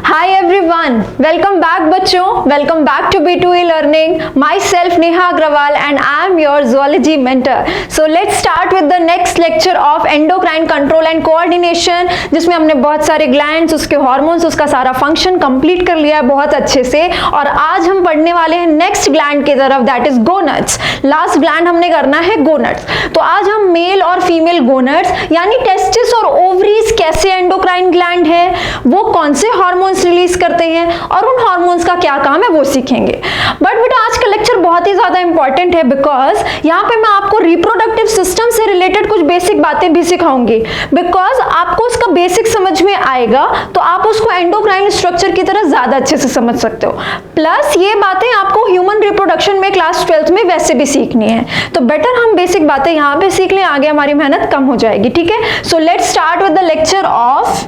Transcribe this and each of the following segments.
Hi everyone, welcome back बच्चों, welcome back to B2E Learning. Myself Neha Agrawal and I am your zoology mentor. So let's start with the next lecture of endocrine control and coordination, जिसमें हमने बहुत सारे glands, उसके hormones, उसका सारा function complete कर लिया है बहुत अच्छे से। और आज हम पढ़ने वाले हैं नेक्स्ट ग्लैंड की तरफ, दैट इज गोनड्स। लास्ट ग्लैंड हमने करना है गोनड्स। तो आज हम मेल और फीमेल गोनड्स यानी टेस्टिस और ओवरीज कैसे एंडोक्राइन ग्लैंड है, वो कौन से हार्मोन्स रिलीज करते हैं और उन हार्मोन्स का क्या काम है वो सीखेंगे। बट बेटा आज का लेक्चर बहुत ही ज्यादा इंपॉर्टेंट है बिकॉज यहाँ पे मैं आपको रिप्रोडक्टिव सिस्टम से रिलेटेड कुछ बेसिक बातें भी सिखाऊंगी। बिकॉज आपको उसका बेसिक समझ में आएगा तो आप उसको एंडोक्राइन स्ट्रक्चर की तरह ज्यादा अच्छे से समझ सकते हो। प्लस ये बातें आपको ह्यूमन रिप्रोडक्शन में क्लास 12th में वैसे भी सीखनी है, तो बेटर हम बेसिक बातें यहाँ पे सीख लें, आगे हमारी मेहनत कम हो जाएगी। ठीक है, so let's start with the lecture of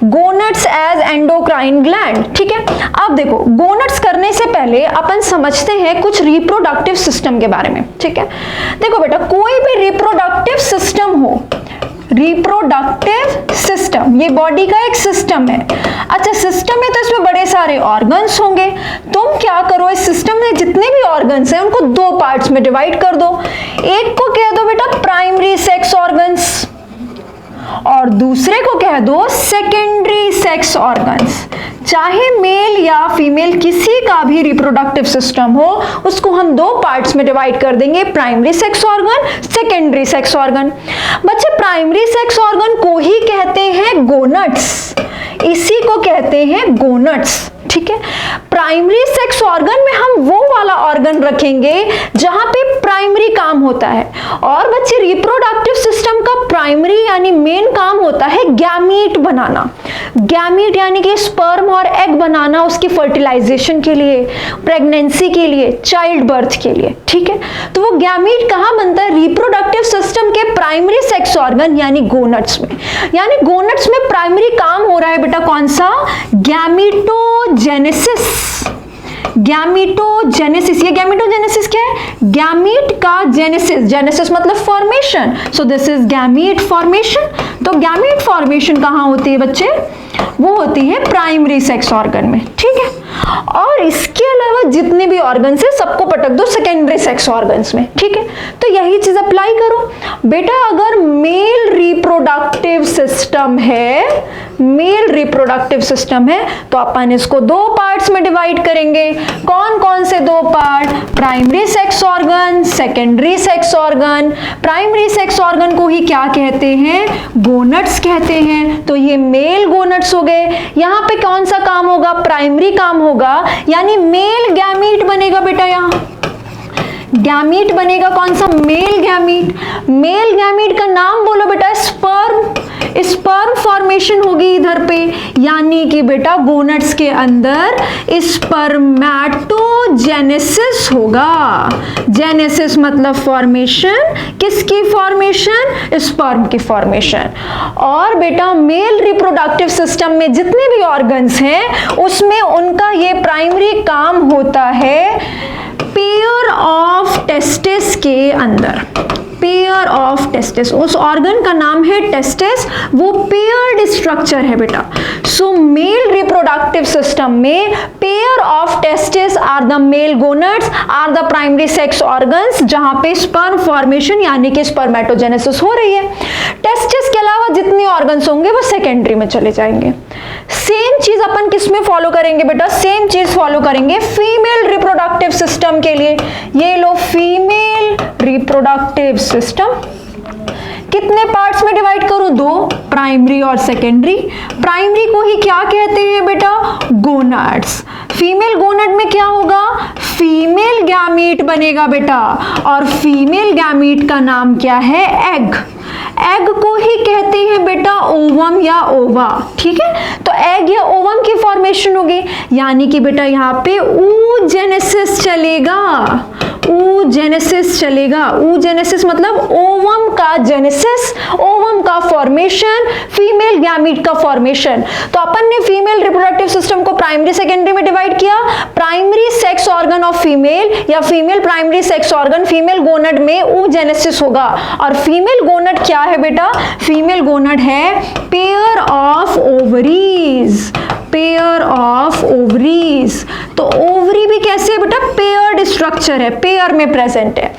gonads as endocrine gland. ठीक है, अब देखो गोनड्स करने से पहले अपन समझते हैं कुछ रिप्रोडक्टिव सिस्टम के बारे में। ठीक है, देखो बेटा कोई भी रिप्रोडक्टिव सिस्टम हो, रिप्रोडक्टिव सिस्टम ये बॉडी का एक सिस्टम है। अच्छा सिस्टम है तो इसमें बड़े सारे ऑर्गन्स होंगे। तुम क्या करो, इस सिस्टम में जितने भी ऑर्गन्स हैं उनको दो पार्ट्स में डिवाइड कर दो। एक को कह दो बेटा प्राइमरी सेक्स ऑर्गन्स और दूसरे को कह दो सेकेंडरी सेक्स ऑर्गन्स। चाहे मेल या फीमेल किसी का भी रिप्रोडक्टिव सिस्टम हो, उसको हम दो पार्ट्स में डिवाइड कर देंगे, primary sex organ, secondary sex organ. बच्चे प्राइमरी सेक्स ऑर्गन को ही कहते हैं गोनड्स, इसी को कहते हैं गोनड्स। ठीक है, प्राइमरी सेक्स ऑर्गन में हम वो वाला ऑर्गन रखेंगे जहां पे प्राइमरी काम होता है। और बच्चे रिप्रोडक्टिव सिस्टम का प्राइमरी यानी मेन काम होता है गैमीट बनाना। गैमीट यानी कि स्पर्म और एग बनाना, उसकी फर्टिलाइजेशन के लिए, प्रेगनेंसी के लिए, चाइल्ड बर्थ के लिए। ठीक है, तो वो गैमीट कहां बनता है, रिप्रोडक्टिव सिस्टम के प्राइमरी सेक्स ऑर्गन यानी गोनड्स में। यानी गोनड्स में प्राइमरी काम हो रहा है बेटा कौन सा, गैमीटोजेनेसिस। गैमीटोजेनेसिस, ये गैमीटोजेनेसिस क्या है, गैमीट का जेनेसिस, जेनेसिस मतलब formation, so this is gamete formation. तो गैमीट फॉर्मेशन कहां होती है बच्चे, वो होती है प्राइमरी सेक्स ऑर्गन में। ठीक है, और इसके अलावा जितने भी ऑर्गन्स है सबको पटक दो सेकेंडरी सेक्स ऑर्गन्स में। ठीक है, तो यही चीज अप्लाई करो बेटा। अगर मेल रिप्रोडक्टिव सिस्टम है, मेल रिप्रोडक्टिव सिस्टम है तो अपन इसको दो पार्ट्स में डिवाइड करेंगे। कौन कौन से दो part, primary sex organ, secondary sex organ. Primary sex organ को ही क्या कहते हैं, गोनड्स कहते हैं। तो ये मेल गोनड्स हो गए। यहां पे कौन सा काम होगा, प्राइमरी काम होगा, यानी मेल गैमीट बनेगा बेटा। यहां गैमीट बनेगा कौन सा, मेल गैमीट। मेल गैमीट का नाम बोलो बेटा, स्पर्म। स्पर्म फॉर्मेशन होगी इधर पे, यानी कि बेटा गोनड्स के अंदर स्पर्मैटोजेनेसिस होगा। जेनेसिस मतलब फॉर्मेशन, किसकी फॉर्मेशन, स्पर्म की फॉर्मेशन। और बेटा मेल रिप्रोडक्टिव सिस्टम में जितने भी ऑर्गन्स हैं उसमें उनका ये प्राइमरी काम होता है पेयर ऑफ टेस्टिस के अंदर। पेयर ऑफ टेस्टिस, उस ऑर्गन का नाम है टेस्टिस, वो पेयर्ड स्ट्रक्चर है बेटा। सो मेल रिप्रोडक्टिव सिस्टम में pair of testis are the male gonads are the primary sex organs, जहां पे स्पर्म फॉर्मेशन यानी कि स्पर्मेटोजेनेसिस हो रही है। टेस्टिस के अलावा जितने ऑर्गन्स होंगे वो सेकेंडरी में चले जाएंगे। सेम चीज अपन किस में फॉलो करेंगे बेटा, सेम चीज फॉलो करेंगे फीमेल रिप्रोडक्टिव सिस्टम के लिए। ये लो फीमेल रिप्रोडक्टिव सिस्टम, कितने पार्ट्स में डिवाइड करूं, दो, प्राइमरी और सेकेंडरी। प्राइमरी को ही क्या कहते हैं बेटा, गोनाड्स। फीमेल गोनाड में क्या होगा, फीमेल गैमीट बनेगा बेटा, और फीमेल गैमीट का नाम क्या है, एग। एग को ही कहते हैं बेटा ओवम या ओवा। ठीक है, तो एग या ओवम की फॉर्मेशन होगी, यानी कि बेटा यहाँ पे oogenesis चलेगा, oogenesis चलेगा। oogenesis मतलब ओवम का जेनेसिस, ओवम का फॉर्मेशन, फीमेल गैमीट का फॉर्मेशन। तो अपन ने फीमेल रिप्रोडक्टिव सिस्टम को प्राइमरी सेकेंडरी में डिवाइड किया। Primary sex organ of female या female primary sex organ female gonad में oogenesis होगा। और फीमेल गोनड क्या है बेटा, फीमेल गोनड है पेयर ऑफ ओवरीज, पेयर भी कैसे है बेटा, पेयर्ड स्ट्रक्चर है, पेयर में प्रेजेंट है।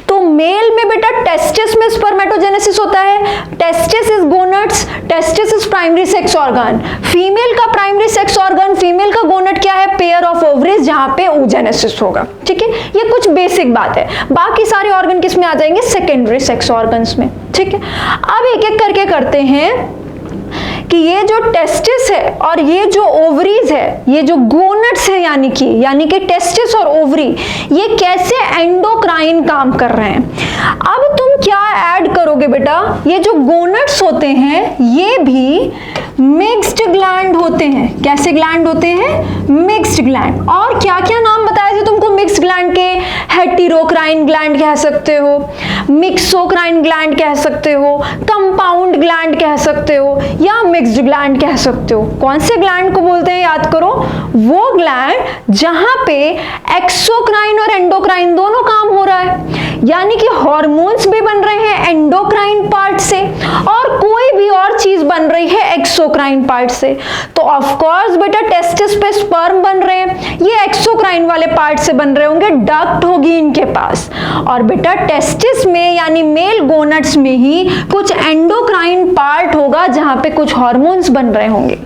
तो मेल में बेटा टेस्टिस में स्पर्मेटोजेनेसिस होता है, testis is gonads, testis is primary sex organ. Female का प्राइमरी सेक्स ऑर्गन, फीमेल का गोनट क्या है, पेयर ऑफ ओवरीज, जहां पे oogenesis होगा। ठीक है, ये कुछ बेसिक बात है। बाकी सारे ऑर्गन किस में आ जाएंगे, सेकेंडरी सेक्स ऑर्गन्स में। ठीक है, अब एक एक करके करते हैं कि ये जो टेस्टिस है और ये जो ओवरीज है, ये जो गोनट्स है यानी कि टेस्टिस और ओवरी, ये कैसे एंडोक्राइन काम कर रहे हैं। अब तुम क्या ऐड करोगे बेटा, ये जो गोनट्स होते हैं ये भी मिक्स्ड ग्लैंड होते हैं। कैसे ग्लैंड होते हैं, मिक्स्ड ग्लैंड। और क्या क्या नाम बताए थे तुमको मिक्स्ड ग्लैंड के, हेटेरोक्राइन ग्लैंड कह सकते हो, मिक्सोक्राइन ग्लैंड कह सकते हो, कंपाउंड ग्लैंड कह सकते हो, या मिक्स्ड ग्लैंड कह सकते हो। कौन से ग्लैंड को बोलते हैं, याद करो, वो ग्लैंड जहां पे एक्सोक्राइन और एंडोक्राइन दोनों काम हो रहा है, यानी कि हार्मोन्स भी बन रहे हैं एंडोक्राइन पार्ट से और कोई भी और चीज बन रही है एक्सोक्राइन पार्ट से। तो ऑफ कोर्स बेटा टेस्टिस पे स्पर्म बन रहे हैं, ये एक्सोक्राइन वाले पार्ट से बन रहे होंगे, डक्ट होगी इनके पास। और बेटा टेस्टिस में यानी मेल गोनट्स में ही कुछ एंडोक्राइन पार्ट होगा जहां पे कुछ हार्मोन्स बन रहे होंगे।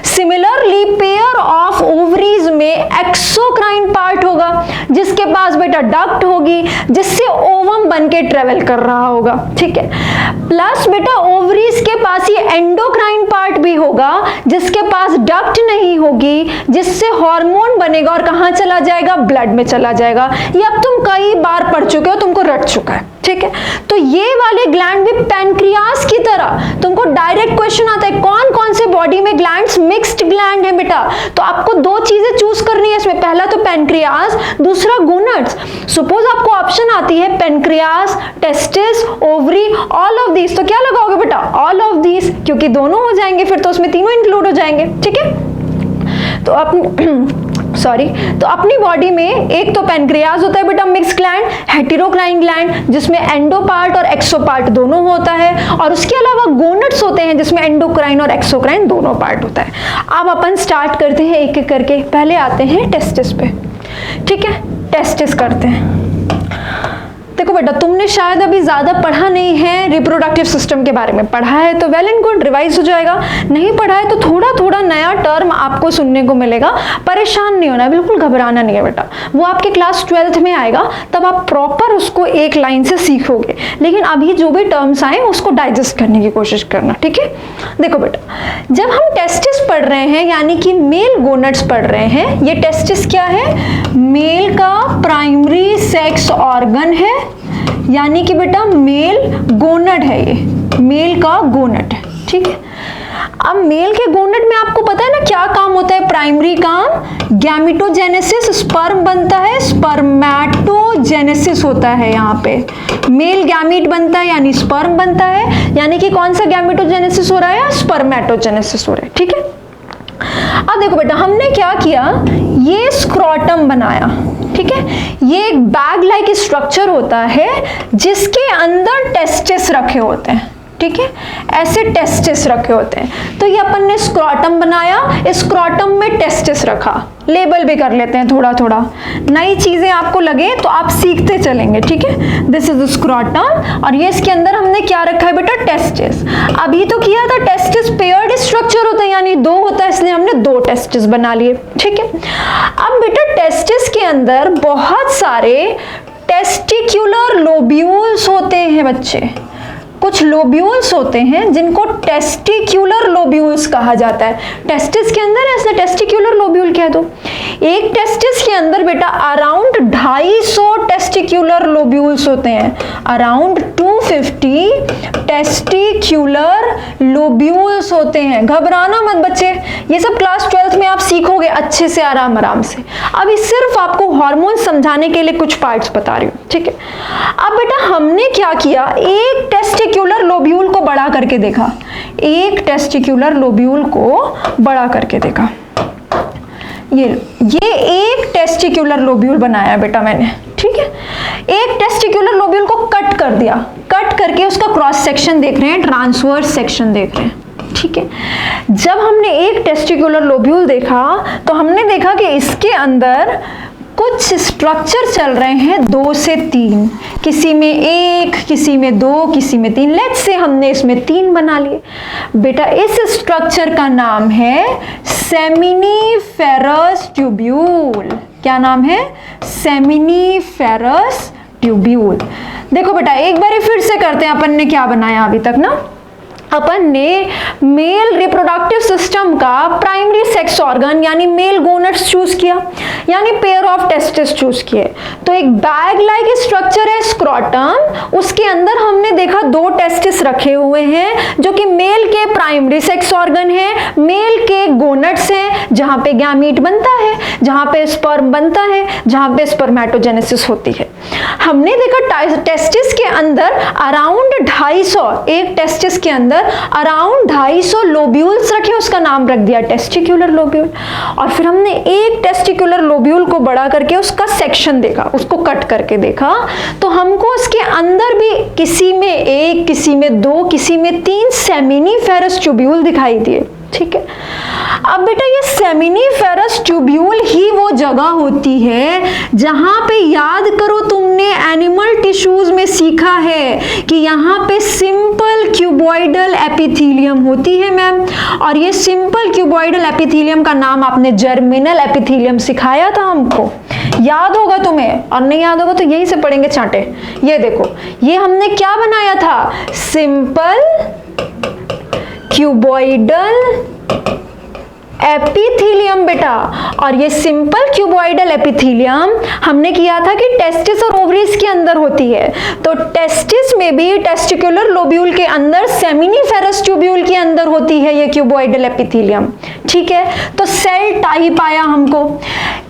सिमिलरली पेयर ऑफ ओवरीज में एक्सोक्राइन पार्ट होगा जिसके पास बेटा डक्ट होगी जिससे ओवम बन के ट्रेवल कर रहा होगा। ठीक है, प्लस बेटा ओवरीज के पास ये एंडोक्राइन पार्ट भी होगा जिसके पास डक्ट नहीं होगी, जिससे हार्मोन बनेगा और कहां चला जाएगा, ब्लड में चला जाएगा। ये अब तुम कई बार पढ़ चुके हो, तुमको रट चुका है। ठीक है, तो ये वाले ग्लैंड भी पैनक्रियास की तरह तुमको डायरेक्ट क्वेश्चन आता है, कौन कौन से बॉडी में ग्लैंड्स मिक्स्ड ग्लैंड है बेटा। तो आपको दो चीजें चूज करनी है इसमें, पहला तो पैनक्रियास, दूसरा गोनट्स। सपोज आपको ऑप्शन आती है pancreas, testis, ovary, all of these, तो क्या लगाओगे बेटा, ऑल ऑफ दीज, क्योंकि दोनों हो जाएंगे फिर तो उसमें तीनों इंक्लूड हो जाएंगे। ठीक है, तो तो अपनी बॉडी में एक तो पैनक्रियास होता है बेटा मिक्स ग्लैंड, हेटेरोक्राइन ग्लैंड जिसमें एंडो पार्ट और एक्सो पार्ट दोनों होता है, और उसके अलावा गोनट्स होते हैं जिसमें एंडोक्राइन और एक्सोक्राइन दोनों पार्ट होता है। अब अपन स्टार्ट करते हैं एक एक करके, पहले आते हैं टेस्टिस पे। ठीक है, टेस्टिस करते हैं। देखो बेटा तुमने शायद अभी ज्यादा पढ़ा नहीं है रिप्रोडक्टिव सिस्टम के बारे में, पढ़ा है तो वेल एंड गुड, रिवाइज हो जाएगा, नहीं पढ़ा है तो थोड़ा थोड़ा नया टर्म आपको सुनने को मिलेगा। परेशान नहीं होना, बिल्कुल घबराना नहीं है बेटा, वो आपके क्लास 12th में आएगा तब आप प्रॉपर उसको एक लाइन से सीखोगे, लेकिन अभी जो भी टर्म्स आए उसको डाइजेस्ट करने की कोशिश करना। ठीक है, देखो बेटा जब हम टेस्टिस पढ़ रहे हैं यानी कि मेल गोनट्स पढ़ रहे हैं, ये टेस्टिस क्या है, मेल का प्राइमरी सेक्स ऑर्गन है, यानी कि बेटा मेल गोनट है, ये मेल का गोनट है। ठीक है, अब मेल के गोनट में आपको पता है ना क्या काम होता है, प्राइमरी काम गैमेटोजेनेसिस, स्पर्म बनता है, स्पर्मेटोजेनेसिस होता है। यहाँ पे मेल गैमीट बनता है यानी स्पर्म बनता है, यानी कि कौन सा गैमेटोजेनेसिस हो रहा है, स्पर्मेटोजेनेसिस हो रहा है। ठीक है, अब देखो बेटा हमने क्या किया, ये स्क्रोटम बनाया। ठीक है, ये एक बैग लाइक स्ट्रक्चर होता है जिसके अंदर टेस्टिस रखे होते हैं। ठीक है, ऐसे टेस्टिस रखे होते हैं, तो ये अपन ने स्क्रोटम बनाया, स्क्रोटम में टेस्टिस रखा। लेबल भी कर लेते हैं थोड़ा थोड़ा, नई चीजें आपको लगे तो आप सीखते चलेंगे। ठीक है, दिस इज स्क्रोटम और ये इसके अंदर हमने क्या रखा है बेटा, टेस्टिस। अभी तो किया था टेस्टिस पेयर्ड स्ट्रक्चर होता है यानी दो होता है, इसलिए हमने दो टेस्टिस बना लिए। ठीक है, अब बेटा टेस्टिस के अंदर बहुत सारे टेस्टिक्युलर लोब्यूल्स होते हैं बच्चे, कुछ लोब्यूल्स होते हैं जिनको टेस्टिक्युलर लोब्यूल्स कहा जाता है। टेस्टिस के अंदर ऐसे टेस्टिक्युलर लोब्यूल कह दो, एक टेस्टिस के अंदर बेटा अराउंड 250 टेस्टिक्युलर लोब्यूल्स होते हैं, अराउंड 250 टेस्टिक्युलर लोब्यूल्स होते हैं। घबराना मत बच्चे, ये सब क्लास 12th में आप सीखोगे अच्छे से आराम से। अभी सिर्फ आपको हार्मोन समझाने के लिए कुछ पार्ट्स बता रही हूँ। ठीक है, अब बेटा हमने क्या किया, एक टेस्टिक्युलर लोब्यूल को बड़ा करके देखा, एक टेस्टिक्युलर लोब्यूल को बड़ा करके देखा, ये एक टेस्टिक्युलर लोब्यूल बनाया बेटा मैंने। ठीक है, एक टेस्टिक्युलर लोब्यूल को कट कर दिया, कट करके उसका क्रॉस सेक्शन देख रहे हैं, ट्रांसवर्स सेक्शन देख रहे हैं। ठीक है, जब हमने एक टेस्टिक्युलर लोब्यूल देखा तो हमने देखा कि इसके अंदर कुछ स्ट्रक्चर चल रहे हैं 2 से 3, किसी में 1, किसी में 2, किसी में 3। लेट्स से हमने इसमें 3 बना लिए। बेटा इस स्ट्रक्चर का नाम है सेमिनिफेरस ट्यूब्यूल। क्या नाम है? Seminiferous tubule. देखो बेटा एक बार फिर से करते हैं, अपन ने क्या बनाया अभी तक ना, अपन ने मेल रिप्रोडक्टिव सिस्टम का प्राइमरी सेक्स ऑर्गन यानी मेल गोनेड्स चूज किया, यानी पेयर ऑफ टेस्टिस चूज किए। तो एक बैग लाइक स्ट्रक्चर है स्क्रोटम, उसके अंदर हमने देखा 2 टेस्टिस रखे हुए हैं जो कि मेल के प्राइमरी सेक्स ऑर्गन है, मेल के गोनेड्स हैं जहां पे गैमीट बनता है, जहां पे स्पर्म बनता है, जहां पे स्पर्मेटोजेनेसिस होती है। हमने देखा टेस्टिस के अंदर अराउंड 250, एक टेस्टिस के अंदर अराउंड 250 लोब्यूल्स रखे, उसका नाम रख दिया टेस्टिकुलर लोब्यूल। और फिर हमने एक टेस्टिकुलर लोब्यूल को बड़ा करके उसका सेक्शन देखा, उसको कट करके देखा, तो हमको उसके अंदर भी किसी में 1, किसी में 2, किसी में 3 सेमिनिफेरस ट्यूब्यूल दिखाई दिए। ठीक है, अब बेटा ये सेमिनिफेरस ट्यूब्यूल ही वो जगह होती है जहां पे, याद करो तुमने एनिमल टिश्यूज में सीखा है कि यहाँ पे सिंपल क्यूबॉइडल एपिथेलियम होती है मैम, और ये सिंपल क्यूबॉइडल एपिथेलियम का नाम आपने जर्मिनल एपिथेलियम सिखाया था हमको, याद होगा तुम्हें, और नहीं याद होगा तो यही से पढ़ेंगे चांटे। ये देखो ये हमने क्या बनाया था, सिंपल क्यूबॉइडल एपिथेलियम बेटा। और ये सिंपल क्यूबॉइडल एपिथेलियम हमने किया था कि टेस्टिस और ओवरीज के अंदर होती है, तो टेस्टिस में भी टेस्टिकुलर लोब्यूल के अंदर सेमिनिफेरस ट्यूब्यूल के अंदर होती है ये क्यूबॉइडल एपिथेलियम। ठीक है, तो सेल टाइप आया हमको,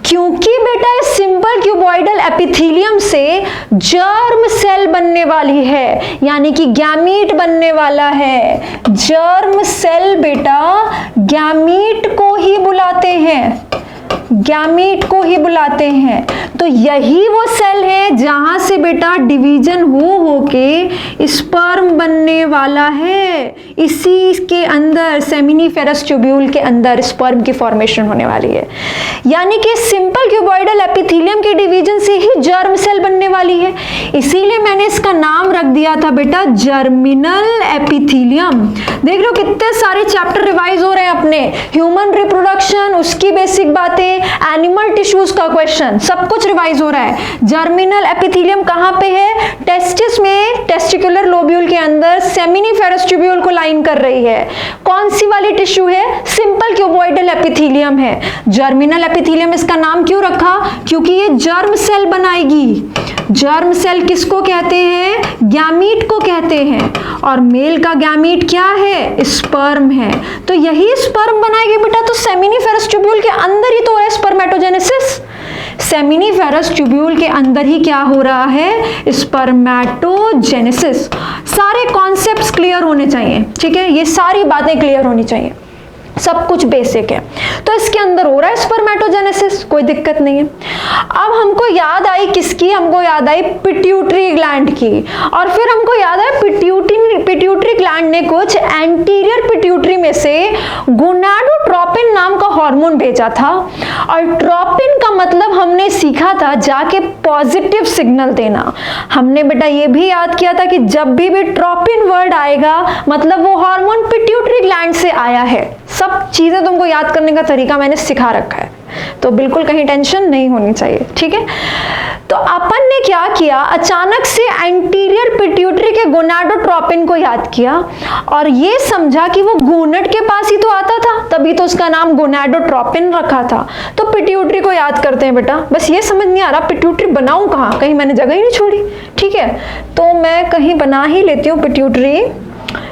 क्योंकि बेटा इस सिंपल क्यूबॉइडल एपिथेलियम से जर्म सेल बनने वाली है, यानी कि गैमीट बनने वाला है। जर्म सेल बेटा गैमीट को ही बुलाते हैं, गैमीट को ही बुलाते हैं। तो यही वो सेल है जहां से बेटा डिवीजन हो के स्पर्म बनने वाला है। इसी के अंदर सेमिनिफेरस ट्यूब्यूल के अंदर स्पर्म की फॉर्मेशन होने वाली है, यानी कि सिंपल क्यूबॉइडल एपिथेलियम के डिवीजन से ही जर्म सेल बनने वाली है। इसीलिए मैंने इसका नाम रख दिया था बेटा जर्मिनल एपिथेलियम। देख लो कितने सारे चैप्टर रिवाइज हो रहे हैं अपने, ह्यूमन रिप्रोडक्शन, उसकी बेसिक बातें, एनिमल टिश्यूज का क्वेश्चन, सब कुछ रिवाइज हो रहा है। जर्मिनल एपिथेलियम कहां पे है? टेस्टिस में, टेस्टिकुलर लोब्यूल के अंदर सेमिनिफेरस ट्यूब्यूल को लाइन कर रही है। कौन सी वाली टिश्यू है? सिंपल क्यूबॉइडल एपिथेलियम है। जर्मिनल एपिथेलियम इसका नाम क्यों रखा? क्योंकि ये जर्म सेल बनाएगी। जर्म सेल किसको कहते हैं? गैमीट को कहते हैं, और मेल का गैमीट क्या है? स्पर्म है। तो यही स्पर्म बनाएगी बेटा, तो सेमिनिफेरस ट्यूब्यूल के अंदर ही तो है स्पर्मेटोजेनेसिस। सेमिनिफेरस ट्यूब्यूल के अंदर ही क्या हो रहा है? स्पर्मेटोजेनेसिस। सारे कॉन्सेप्ट्स क्लियर होने चाहिए, ठीक है, ये सारी बातें क्लियर होनी चाहिए, सब कुछ बेसिक है। तो इसके अंदर हो रहा है स्पर्मेटोजेनेसिस, कोई दिक्कत नहीं है। अब हमको याद आई किसकी? हमको याद आई पिट्यूटरी ग्लैंड की, और फिर हमको याद है पिट्यूटरी ग्लैंड ने कुछ एंटीरियर पिट्यूटरी में से गोनाडोट्रोपिन नाम का हार्मोन भेजा था, और ट्रोपिन का मतलब हमने सीखा था जाके पॉजिटिव सिग्नल देना। हमने बेटा ये भी याद किया था कि जब भी ट्रोपिन वर्ड आएगा मतलब वो हार्मोन पिट्यूटरी ग्लैंड से आया है। सब चीजें तुमको याद करने का तरीका मैंने सिखा रखा है, तो बिल्कुल कहीं टेंशन नहीं होनी चाहिए, ठीक है। तो अपन ने क्या किया, अचानक से एंटीरियर पिट्यूटरी के गोनाडोट्रोपिन को याद किया और ये समझा कि वो गोनेड के पास ही तो आता था, तभी तो उसका नाम गोनाडोट्रोपिन रखा था। तो पिट्यूटरी को याद करते हैं बेटा। बस ये समझ नहीं आ रहा पिट्यूटरी बनाऊं कहाँ, कहीं मैंने जगह ही नहीं छोड़ी, ठीक है, तो मैं कहीं बना ही लेती हूँ पिट्यूटरी।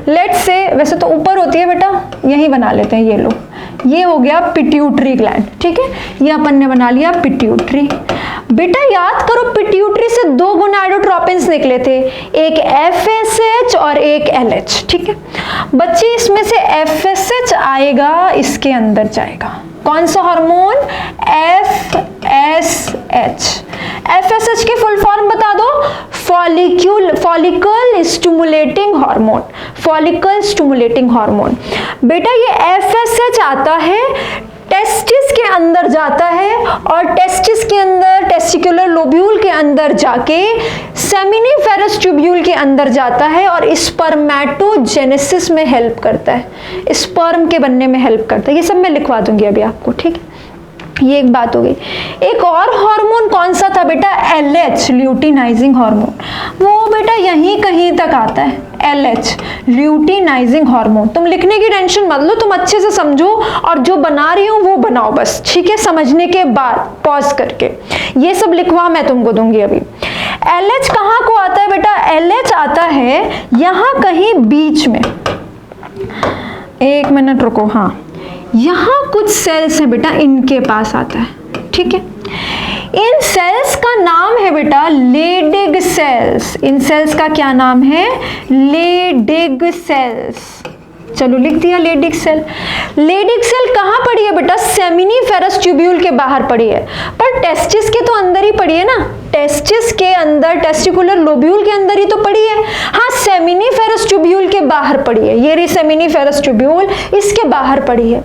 लेट्स से, वैसे तो ऊपर होती है बेटा, यही बना लेते हैं, ये लो, ये हो गया पिट्यूटरी ग्लैंड, ठीक है, ये अपन ने बना लिया पिट्यूटरी। बेटा याद करो पिट्यूटरी से दो गोनाडोट्रोपिन्स निकले थे, एक FSH और एक LH, ठीक है बच्चे। इसमें से FSH आएगा, इसके अंदर जाएगा कौन सा हार्मोन? FSH। FSH के फुल फॉर्म बता दो, follicle stimulating hormone, follicle stimulating hormone. बेटा ये FSH आता है, टेस्टिस के अंदर जाता है, और टेस्टिस के अंदर टेस्टिकुलर लोब्यूल के अंदर जाके सेमिनिफेरस ट्यूब्यूल के अंदर जाता है और स्पर्मेटोजेनेसिस में हेल्प करता है, स्पर्म के बनने में हेल्प करता है। ये सब मैं लिखवा दूंगी अभी आपको, ठीक है। ये एक बात हो गई। एक और हार्मोन कौन सा था बेटा? LH, luteinizing hormone. वो बेटा यहीं कहीं तक आता है, LH, ल्यूटिनाइजिंग हार्मोन। तुम लिखने की टेंशन मत लो, तुम अच्छे से समझो और जो बना रही हूँ वो बनाओ बस, ठीक है। समझने के बाद पॉज करके ये सब लिखवा मैं तुमको दूंगी अभी। LH कहाँ को आता है बेटा? LH आता है यहाँ कहीं बीच में। एक मिनट रुको, हाँ, यहाँ कुछ सेल्स हैं बेटा, इनके पास आता है, ठीक है। इन सेल्स का नाम है बेटा लेडिग सेल्स। इन सेल्स का क्या नाम है? Leydig cells. चलो लिख दिया लेडिग सेल। लेडिग सेल कहाँ पड़ी है बेटा? सेमिनिफेरस ट्यूब्यूल के बाहर पड़ी है, पर टेस्टिस के तो अंदर ही पड़ी है ना। टेस्टिस के अंदर, टेस्टिकुलर लोब्यूल के अंदर ही तो पड़ी है। हाँ, सेमिनिफेरस ट्यूब्यूल के बाहर पड़ी है। ये रही सेमिनिफेरस ट्यूब्यूल, इसके बाहर पड़ी है।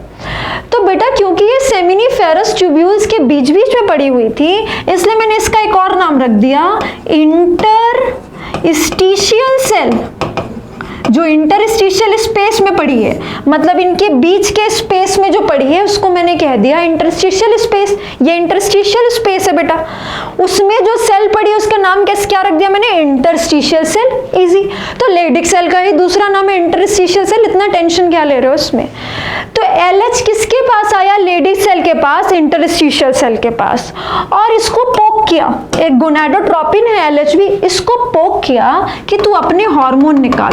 तो बेटा क्योंकि ये सेमिनिफेरस ट्यूब्यूल्स के बीच बीच में पड़ी हुई थी, इसलिए मैंने इसका एक और नाम रख दिया, इंटरस्टिशियल सेल। जो इंटरस्टिशियल स्पेस में पड़ी है, मतलब इनके बीच के स्पेस में जो पड़ी है, उसको मैंने कह दिया इंटरस्टिशियल स्पेस। ये इंटरस्टिशियल स्पेस है बेटा, उसमें जो सेल पड़ी है उसका नाम कैसे क्या रख दिया मैंने? Interstitial cell. इजी। तो लेडिग सेल का ही दूसरा नाम है इंटरस्टिशियल सेल, इतना टेंशन क्या ले रहे हो इसमें। तो LH किसके पास आया? लेडिग सेल के पास, इंटरस्टिशियल सेल के पास, और इसको पोक किया। एक गोनाडोट्रोपिन है LH भी, इसको पोक किया कि तू अपने हार्मोन निकाल।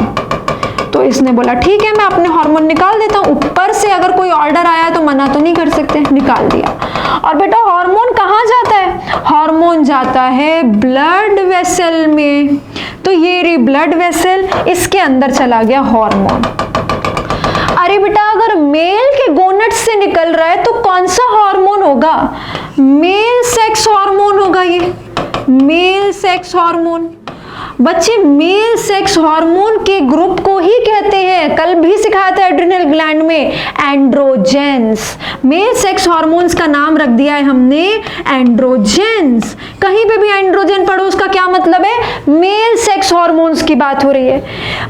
तो इसने बोला ठीक है मैं अपने हार्मोन निकाल देता हूँ। ऊपर से अगर कोई ऑर्डर आया तो मना तो नहीं कर सकते, निकाल दिया। और बेटा हार्मोन कहाँ जाता है? हार्मोन जाता है ब्लड वेसल में। तो ये रही ब्लड वेसल, इसके अंदर चला गया हार्मोन। अरे बेटा अगर मेल के गोनेट्स से निकल रहा है तो कौन सा हार्मोन होगा? मेल सेक्स हार्मोन होगा। ये मेल सेक्स हार्मोन। बच्चे मेल सेक्स हार्मोन के ग्रुप को ही कहते हैं, कल भी सिखाया था एड्रिनल ग्लैंड में, एंड्रोजेंस। मेल सेक्स हार्मोन्स का नाम रख दिया है हमने एंड्रोजेंस। कहीं पे भी एंड्रोजन पढ़ो उसका क्या मतलब है? मेल सेक्स हार्मोन्स की बात हो रही है।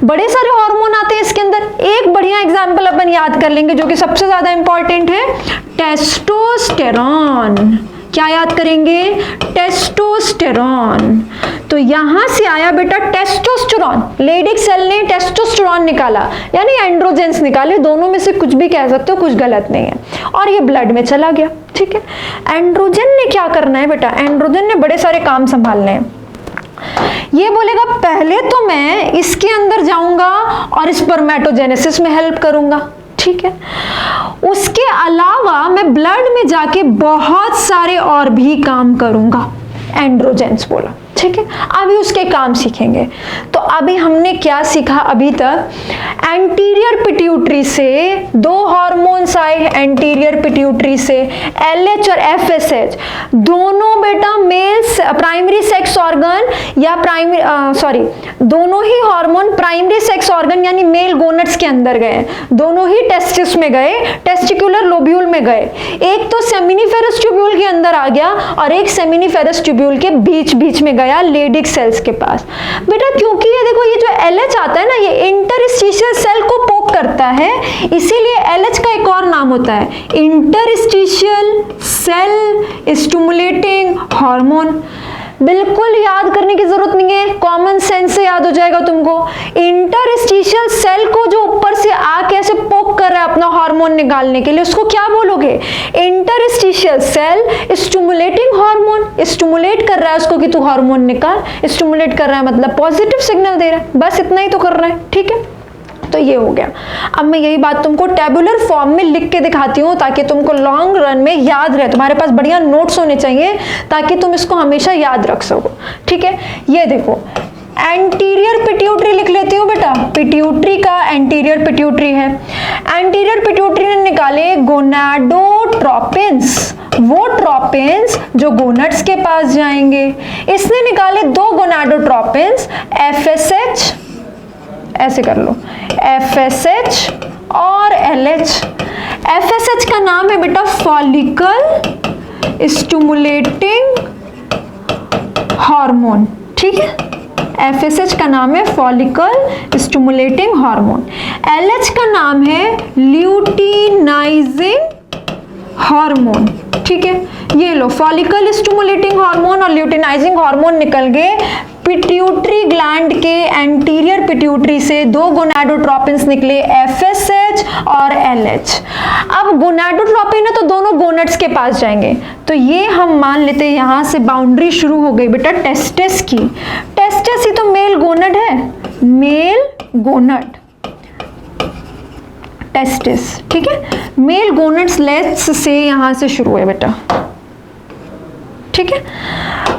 बड़े सारे हार्मोन आते हैं इसके अंदर। एक बढ़िया एग्जाम्पल अपन याद कर लेंगे जो कि सबसे ज्यादा इंपॉर्टेंट है, टेस्टोस्टेरॉन। क्या याद करेंगे? टेस्टोस्टेरॉन। तो यहां से आया बेटा टेस्टोस्टेरॉन। लेडिग सेल ने टेस्टोस्टेरॉन निकाला, यानी एंड्रोजेंस निकाले। दोनों में से कुछ भी कह सकते हो, कुछ गलत नहीं है। और ये ब्लड में चला गया, ठीक है। एंड्रोजन ने क्या करना है बेटा? एंड्रोजन ने बड़े सारे काम संभालने हैं। ये बोलेगा पहले तो मैं इसके अंदर जाऊंगा और स्पर्मेटोजेनेसिस में हेल्प करूंगा, ठीक है। उसके अलावा मैं ब्लड में जाके बहुत सारे और भी काम करूंगा, एंड्रोजेंस बोला, ठीक है। अभी उसके काम सीखेंगे। तो अभी हमने क्या सीखा अभी तक? एंटीरियर पिट्यूटरी से दो हार्मोन्स आए, एंटीरियर पिट्यूटरी से LH और FSH, दोनों बेटा मेल प्राइमरी सेक्स ऑर्गन या दोनों ही हार्मोन प्राइमरी सेक्स ऑर्गन यानी मेल गोनेट्स के अंदर गए। दोनों ही टेस्टिस में गए, टेस्टिकुलर लोब्यूल में गए। एक तो सेमिनिफेरस ट्यूब्यूल के अंदर आ गया और एक सेमिनिफेरस ट्यूब्यूल के बीच बीच में गया लेडिग सेल्स के पास। बेटा क्योंकि ये देखो, ये जो LH आता है ना, ये इंटरस्टिशियल सेल को पोक करता है, इसीलिए LH का एक और नाम होता है इंटरस्टिशियल सेल स्टिमुलेटिंग हार्मोन। बिल्कुल याद करने की जरूरत नहीं है, कॉमन सेंस से याद हो जाएगा तुमको। इंटरस्टिशियल सेल को जो ऊपर से आके ऐसे पोक कर रहा है अपना हार्मोन निकालने के लिए, उसको क्या बोलोगे? Interstitial cell stimulating hormone. Stimulate कर रहा है उसको कि तू हार्मोन निकाल। स्टिमुलेट कर रहा है मतलब पॉजिटिव सिग्नल दे रहा है, बस इतना ही तो कर रहा है, ठीक है। तो ये हो गया। अब मैं यही बात तुमको टेबुलर फॉर्म में लिख के दिखाती हूँ ताकि तुमको लॉन्ग रन में याद रहे। तुम्हारे पास बढ़िया नोट्स होने चाहिए ताकि तुम इसको हमेशा याद रख सको, ठीक है। ये देखो एंटीरियर पिट्यूटरी लिख लेती हूँ बेटा, पिट्यूटरी का एंटीरियर पिट्यूटरी है। एंटीरियर पिट्यूटरी ने निकाले गोनाडोट्रोपिन्स, वो ट्रोपिन्स जो गोनेट्स के पास जाएंगे। इसने निकाले दो गोनाडोट्रोपिन्स, FSH, ऐसे कर लो, FSH और LH। FSH का नाम है बेटा फॉलिकल स्टिमुलेटिंग हार्मोन, ठीक है। FSH का नाम है फॉलिकल स्टिमुलेटिंग हार्मोन, LH का नाम है ल्यूटिनाइजिंग हार्मोन, ठीक है। ये लो, फॉलिकल स्टिमुलेटिंग हार्मोन और ल्यूटिनाइजिंग हार्मोन निकल गए पिट्यूटरी ग्लैंड के एंटीरियर पिट्यूटरी से। दो गोनाडोट्रोपिन्स निकले, FSH और LH। अब गोनाडोट्रोपिन है तो दोनों गोनड्स के पास जाएंगे, तो ये हम मान लेते हैं यहां से बाउंड्री शुरू हो गई बेटा टेस्टिस की। टेस्टिस ही तो मेल गोनड है, मेल गोनड टेस्टिस, ठीक है। मेल गोनड्स लेट्स से यहां से शुरू है बेटा, ठीक है।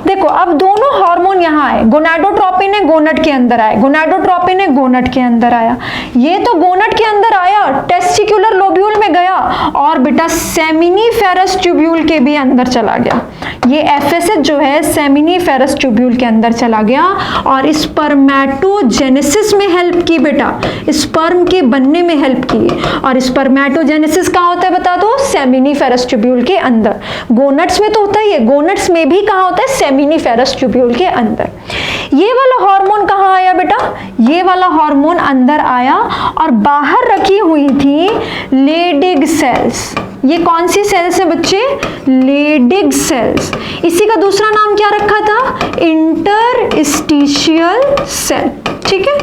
देखो अब दोनों हार्मोन यहाँ आए, गोनाडोट्रोपिन है गोनड के अंदर आए, गोनाडोट्रोपिन है गोनड के अंदर आया, ये तो गोनड के अंदर आया, टेस्टिकुलर लोब्यूल में गया और बेटा सेमिनिफेरस ट्यूब्यूल के भी अंदर चला गया। ये FSH जो है सेमिनिफेरस ट्यूब्यूल के अंदर चला गया और स्पर्मेटोजेनेसिस में हेल्प की बेटा, स्पर्म के बनने में हेल्प की। और स्पर्मेटोजेनेसिस कहाँ होता है बता दो, सेमिनिफेरस ट्यूब्यूल के अंदर। गोनड्स में तो होता ही है, गोनड्स में भी कहाँ होता है, सेमिनिफेरस ट्यूब्यूल के अंदर। ये वाला हार्मोन कहाँ आया बेटा, ये वाला हार्मोन अंदर आया और बाहर रखी हुई थी लेडिग सेल्स। ये कौन सी सेल्स है बच्चे, लेडिग सेल्स। इसी का दूसरा नाम क्या रखा था, इंटरस्टिशियल सेल, ठीक है।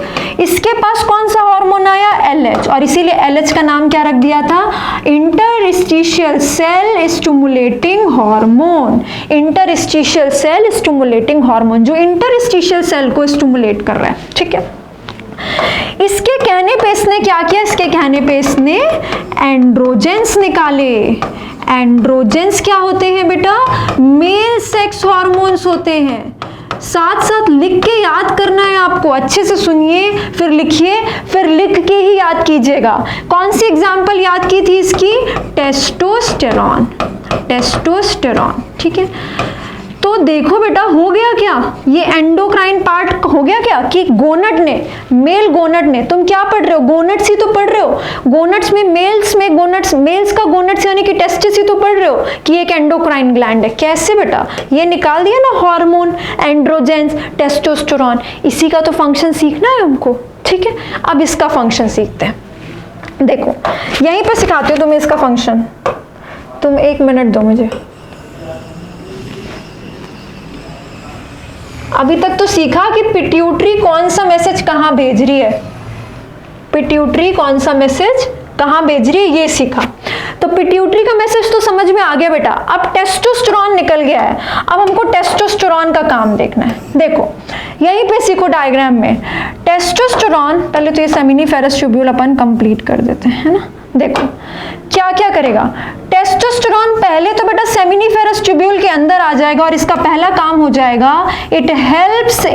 इसके पास कौन सा हार्मोन आया, LH, और इसीलिए LH का नाम क्या रख दिया था, interstitial cell stimulating hormone. Interstitial cell stimulating hormone, जो इंटरस्टिशियल सेल को स्टिमुलेट कर रहा है, ठीक है। इसके कहने पे इसने क्या किया, इसके कहने पे इसने एंड्रोजेंस निकाले। एंड्रोजेंस क्या होते हैं बेटा, मेल सेक्स हार्मोन्स होते हैं। साथ साथ लिख के याद करना है आपको, अच्छे से सुनिए फिर लिखिए, फिर लिख के ही याद कीजिएगा। कौन सी एग्जाम्पल याद की थी इसकी, टेस्टोस्टेरॉन, टेस्टोस्टेरॉन, ठीक है। तो देखो बेटा हो गया क्या, ये एंडोक्राइन पार्ट हो गया क्या कि गोनड ने, मेल गोनड ने, तुम क्या पढ़ रहे हो, गोनड्स ही तो पढ़ रहे हो। गोनड्स में मेल्स में गोनड्स, मेल्स का गोनड्स यानी कि टेस्टिस ही तो पढ़ रहे हो कि एक एंडोक्राइन ग्लैंड है। कैसे बेटा, ये निकाल दिया ना हार्मोन, एंड्रोजेंस, टेस्टोस्टेरॉन, इसी का तो फंक्शन सीखना है हमको, ठीक है। अब इसका फंक्शन सीखते हैं। देखो यहीं पर सिखाती हूँ तुम्हें इसका फंक्शन, तुम 1 मिनट दो मुझे। अभी तक तो सीखा कि पिट्यूटरी कौन सा मैसेज कहां भेज रही है, पिट्यूटरी कौन सा मैसेज कहां भेज रही है, ये सीखा। तो पिट्यूटरी का मैसेज तो समझ में आ गया बेटा। अब टेस्टोस्टेरॉन निकल गया है, अब हमको टेस्टोस्टेरॉन का काम देखना है। देखो यहीं पे सीखो डायग्राम में, टेस्टोस्टेरॉन, पहले तो ये सेमिनिफेरस ट्यूब्यूल अपन कंप्लीट कर देते हैं, है ना। देखो क्या क्या करेगा, टेस्टोस्टेरॉन पहले तो बेटा सेमिनिफेरस ट्यूब्यूल के अंदर आ जाएगा और इसका पहला काम हो जाएगा, इट हेल्प्स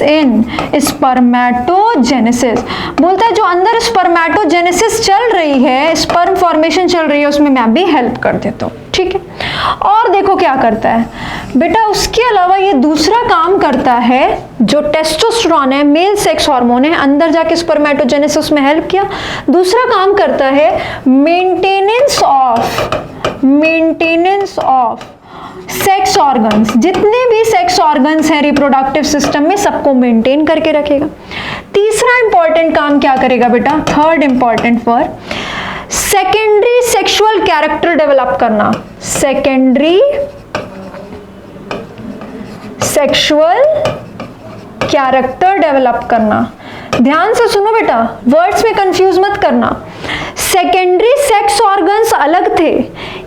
इन स्पर्मेटोजेनेसिस। बोलता है जो अंदर स्पर्मेटोजेनेसिस चल रही है, स्पर्म फॉर्मेशन चल रही है, उसमें मैं भी हेल्प कर देता हूँ, ठीक है। और देखो क्या करता है बेटा, उसके अलावा ये दूसरा काम करता है, जो टेस्टोस्टेरॉन है मेल सेक्स हार्मोन है, अंदर जाके स्पर्मेटोजेनेसिस में हेल्प किया। दूसरा काम करता है मेंटेनेंस ऑफ सेक्स ऑर्गन्स, जितने भी सेक्स ऑर्गन्स हैं रिप्रोडक्टिव सिस्टम में सबको मेंटेन करके रखेगा। तीसरा इंपॉर्टेंट काम क्या करेगा बेटा, third important for secondary sexual character develop करना, सेकेंडरी सेक्सुअल कैरेक्टर डेवलप करना। ध्यान से सुनो बेटा, वर्ड्स में कंफ्यूज मत करना। सेकेंडरी सेक्स ऑर्गन्स अलग थे,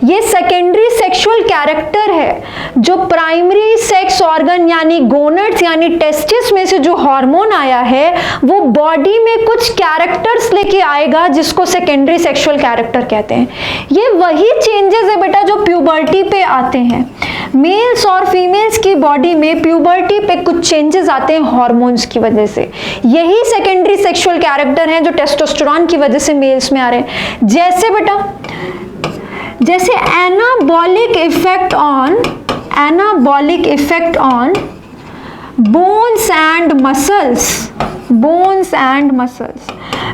ये सेकेंडरी सेक्सुअल कैरेक्टर है। जो प्राइमरी सेक्स ऑर्गन यानी गोनड्स यानी टेस्टिस में से जो हार्मोन आया है वो बॉडी में कुछ कैरेक्टर्स लेके आएगा जिसको सेकेंडरी सेक्सुअल कैरेक्टर कहते हैं। ये वही चेंजेस है बेटा जो प्यूबर्टी पे आते हैं। मेल्स और फीमेल्स की बॉडी में प्यूबर्टी पे कुछ चेंजेस आते हैं हार्मोन्स की वजह से, यही सेकेंडरी सेक्सुअल कैरेक्टर हैं जो टेस्टोस्टेरॉन की वजह से मेल्स में आ रहे हैं। जैसे बेटा, जैसे anabolic effect on bones and muscles,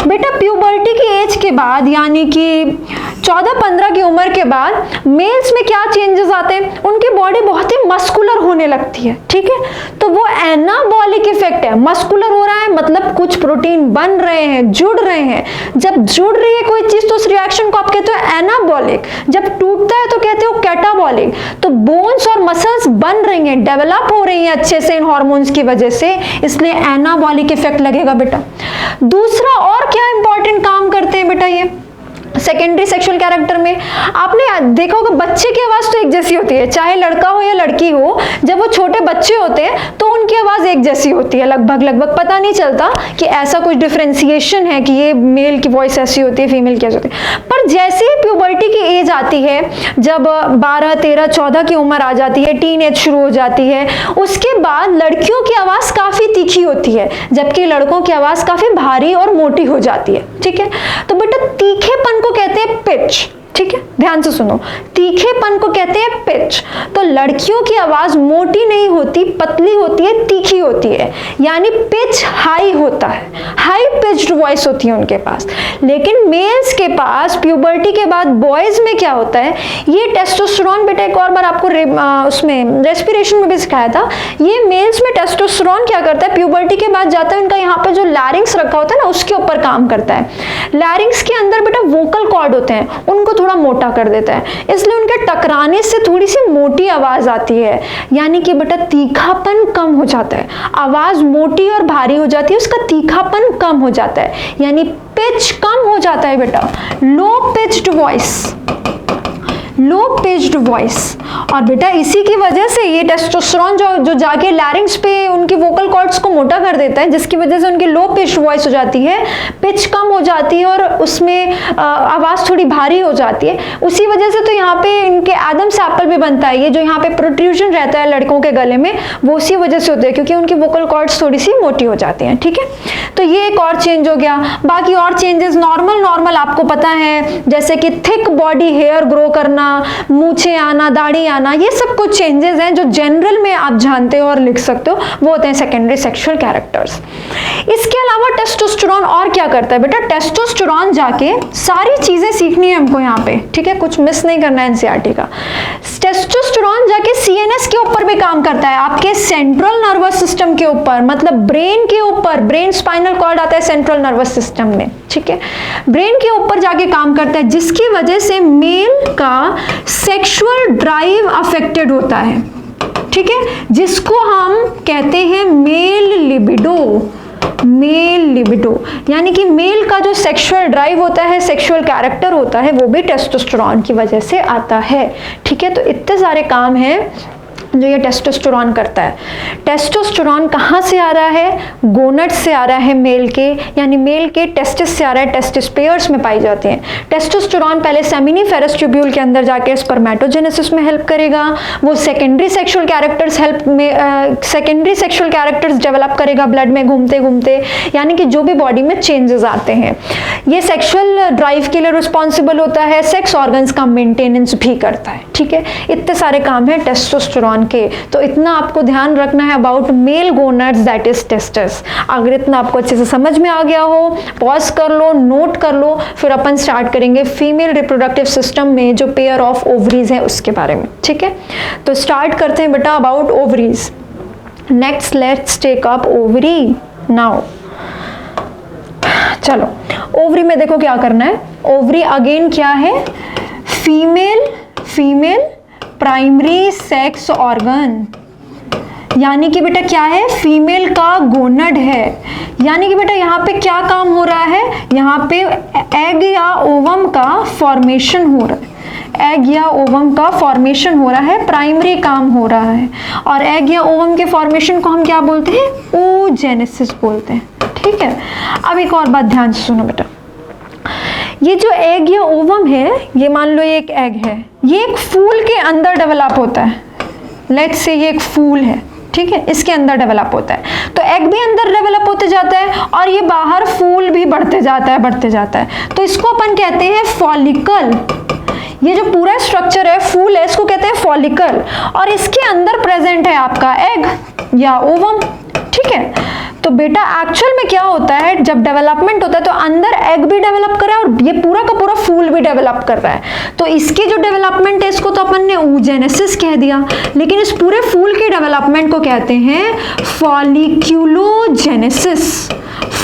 बेटा प्यूबर्टी की एज के बाद यानी कि 14-15 की उम्र के बाद मेल्स में क्या चेंजेस आते हैं, उनकी बॉडी बहुत ही मस्कुलर होने लगती है, ठीक है। तो वो एनाबॉलिक इफेक्ट है, मस्कुलर हो रहा है मतलब कुछ प्रोटीन बन रहे हैं, जुड़ रहे हैं। जब जुड़ रही है कोई चीज तो उस रिएक्शन को आप कहते हो एनाबॉलिक, जब टूटता है तो कहते हो कैटाबॉलिक। तो बोन्स और मसल्स बन रही हैं, डेवलप हो रही हैं अच्छे से इन हार्मोन्स की वजह से, इसलिए एनाबॉलिक इफेक्ट लगेगा बेटा। दूसरा और क्या इंपॉर्टेंट काम करते हैं बेटा ये सेकेंडरी सेक्सुअल कैरेक्टर में, आपने देखा होगा बच्चे की आवाज तो एक जैसी होती है, चाहे लड़का हो या लड़की हो। जब वो छोटे बच्चे होते हैं तो उनकी आवाज एक जैसी होती है लगभग, पता नहीं चलता कि ऐसा कुछ डिफरेंशिएशन है कि ये मेल की वॉइस ऐसी होती है, फीमेल की ऐसी होती है। पर जैसे ही प्यूबर्टी की एज आती है, जब 12, 13, 14 की उम्र आ जाती है, टीन एज शुरू हो जाती है, उसके बाद लड़कियों की आवाज काफी तीखी होती है, जबकि लड़कों की आवाज काफी भारी और मोटी हो जाती है, ठीक है। तो बेटा तीखेपन को कहते हैं पिच, ठीक है, ध्यान से सुनो, तीखेपन को कहते हैं पिच। तो लड़कियों की आवाज मोटी नहीं होती, पतली होती है, तीखी होती है, यानी पिच हाई होता है, हाई पिच्ड वॉइस होती है उनके पास। लेकिन मेल्स के पास प्यूबर्टी के बाद बॉयज में क्या होता है, ये टेस्टोस्टेरोन, बेटा एक और बार आपको उसमें रेस्पिरेशन में भी सिखाया था, ये मेल्स में टेस्टोस्टेरोन क्या करता है, प्यूबर्टी के बाद जाता है, उनका यहाँ पे जो लैरिंग्स रखा होता है ना उसके ऊपर काम करता है। लैरिंग्स के अंदर बेटा वोकल कॉर्ड होते हैं, उनको थोड़ा मोटा कर देता है, इसलिए उनके टकराने से थोड़ी सी मोटी आवाज आती है, यानी कि बेटा तीखापन कम हो जाता है, आवाज मोटी और भारी हो जाती है, उसका तीखापन कम हो जाता है, यानी पिच कम हो जाता है बेटा, लो पिच्ड वॉइस, लो पिच्ड वॉइस। और बेटा इसी की वजह से ये टेस्टोस्टेरोन जो जाके लैरिंग्स पे उनकी वोकल कॉर्ड्स को मोटा कर देता है, जिसकी वजह से उनकी लो पिच्ड वॉइस हो जाती है, पिच कम हो जाती है और उसमें आवाज थोड़ी भारी हो जाती है। उसी वजह से तो यहाँ पे इनके एडम्स एप्पल भी बनता है, ये जो यहाँ पे प्रोट्रूजन रहता है लड़कों के गले में, वो उसी वजह से होता है, क्योंकि उनकी वोकल कॉर्ड्स थोड़ी सी मोटी हो जाती हैं, ठीक है। तो ये एक और चेंज हो गया। बाकी और चेंजेस नॉर्मल आपको पता है, जैसे कि थिक बॉडी हेयर ग्रो करना, मूछें आना, दाढ़ी आना, ये सब कुछ चेंजेस हैं जो जनरल में आप जानते हो और लिख सकते हो, वो होते हैं सेकेंडरी सेक्सुअल कैरेक्टर्स। इसके अलावा टेस्टोस्टेरोन और क्या करता है बेटा, टेस्टोस्टेरोन जाके सारी चीजें सीखनी है हमको यहाँ पे, ठीक है, कुछ मिस नहीं करना है एनसीईआरटी का। टेस्टोस्टेरोन जाके सीएनएस के ऊपर भी काम करता है, आपके सेंट्रल नर्वस सिस्टम के ऊपर, मतलब ब्रेन के ऊपर, ब्रेन स्पाइनल कॉर्ड आता है सेंट्रल नर्वस सिस्टम में, ठीक है, ब्रेन के ऊपर जाके काम करता है, जिसकी वजह से मेल का सेक्सुअल ड्राइव अफेक्टेड होता है, ठीक है, जिसको हम कहते हैं मेल लिबिडो, मेल लिबिडो, यानी कि मेल का जो सेक्सुअल ड्राइव होता है, सेक्सुअल कैरेक्टर होता है, वो भी टेस्टोस्टेरोन की वजह से आता है, ठीक है। तो इतने सारे काम हैं जो ये टेस्टोस्टेरोन करता है। टेस्टोस्टेरोन कहाँ से आ रहा है, गोनट से आ रहा है मेल के, यानी मेल के टेस्टिस से आ रहा है, टेस्टिस पेयर्स में पाई जाते हैं। टेस्टोस्टेरोन पहले सेमिनिफेरस ट्यूब्यूल के अंदर जाके स्पर्मेटोजेनेसिस में हेल्प करेगा, वो सेकेंडरी सेक्सुअल कैरेक्टर्स डेवलप करेगा ब्लड में घूमते घूमते, यानी कि जो भी बॉडी में चेंजेस आते हैं। ये सेक्सुअल ड्राइव के लिए रिस्पॉन्सिबल होता है, सेक्स ऑर्गन्स का मेंटेनेंस भी करता है, ठीक है। इतने सारे काम है टेस्टोस्टेरोन के, तो इतना आपको ध्यान रखना है about male gonads, that is testis. अगर इतना आपको अच्छे से समझ में आ गया हो, पॉज कर लो, नोट कर लो, फिर अपन स्टार्ट करेंगे फीमेल रिप्रोडक्टिव सिस्टम में जो पेयर ऑफ ओवरीज है उसके बारे में, ठीक है। तो स्टार्ट करते हैं बेटा about ovaries. Next let's take up ovary now. चलो ओवरी में देखो क्या करना है। ओवरी अगेन क्या है, फीमेल प्राइमरी सेक्स ऑर्गन, यानी कि बेटा क्या है, फीमेल का गोनड है, यानी कि बेटा यहाँ पे क्या काम हो रहा है, यहाँ पे एग या ओवम का फॉर्मेशन हो रहा है, एग या ओवम का फॉर्मेशन हो रहा है, प्राइमरी काम हो रहा है। और एग या ओवम के फॉर्मेशन को हम क्या बोलते हैं, oogenesis बोलते हैं, ठीक है। अब एक और बात ध्यान से सुनो बेटा, ये जो एग या ओवम है, ये मान लो ये एक एग है, ये एक फूल के अंदर डेवलप होता है, लेट्स से ये एक फूल है, ठीक है, इसके अंदर डेवलप होता है, तो एग भी अंदर डेवलप होते जाता है और ये बाहर फूल भी बढ़ते जाता है, तो इसको अपन कहते हैं फॉलिकल। ये जो पूरा स्ट्रक्चर है, फूल है, इसको कहते हैं फॉलिकल, और इसके अंदर प्रेजेंट है आपका एग या ओवम, ठीक है। तो तो बेटा एक्चुअल में क्या होता है, जब डेवलपमेंट होता है तो अंदर एग भी डेवलप कर रहा है और ये पूरा का पूरा फूल भी डेवलप कर रहा है। तो इसकी जो डेवलपमेंट है इसको तो अपन ने oogenesis कह दिया, लेकिन इस पूरे फूल की डेवलपमेंट को कहते हैं फॉलिक्यूलोजेनेसिस।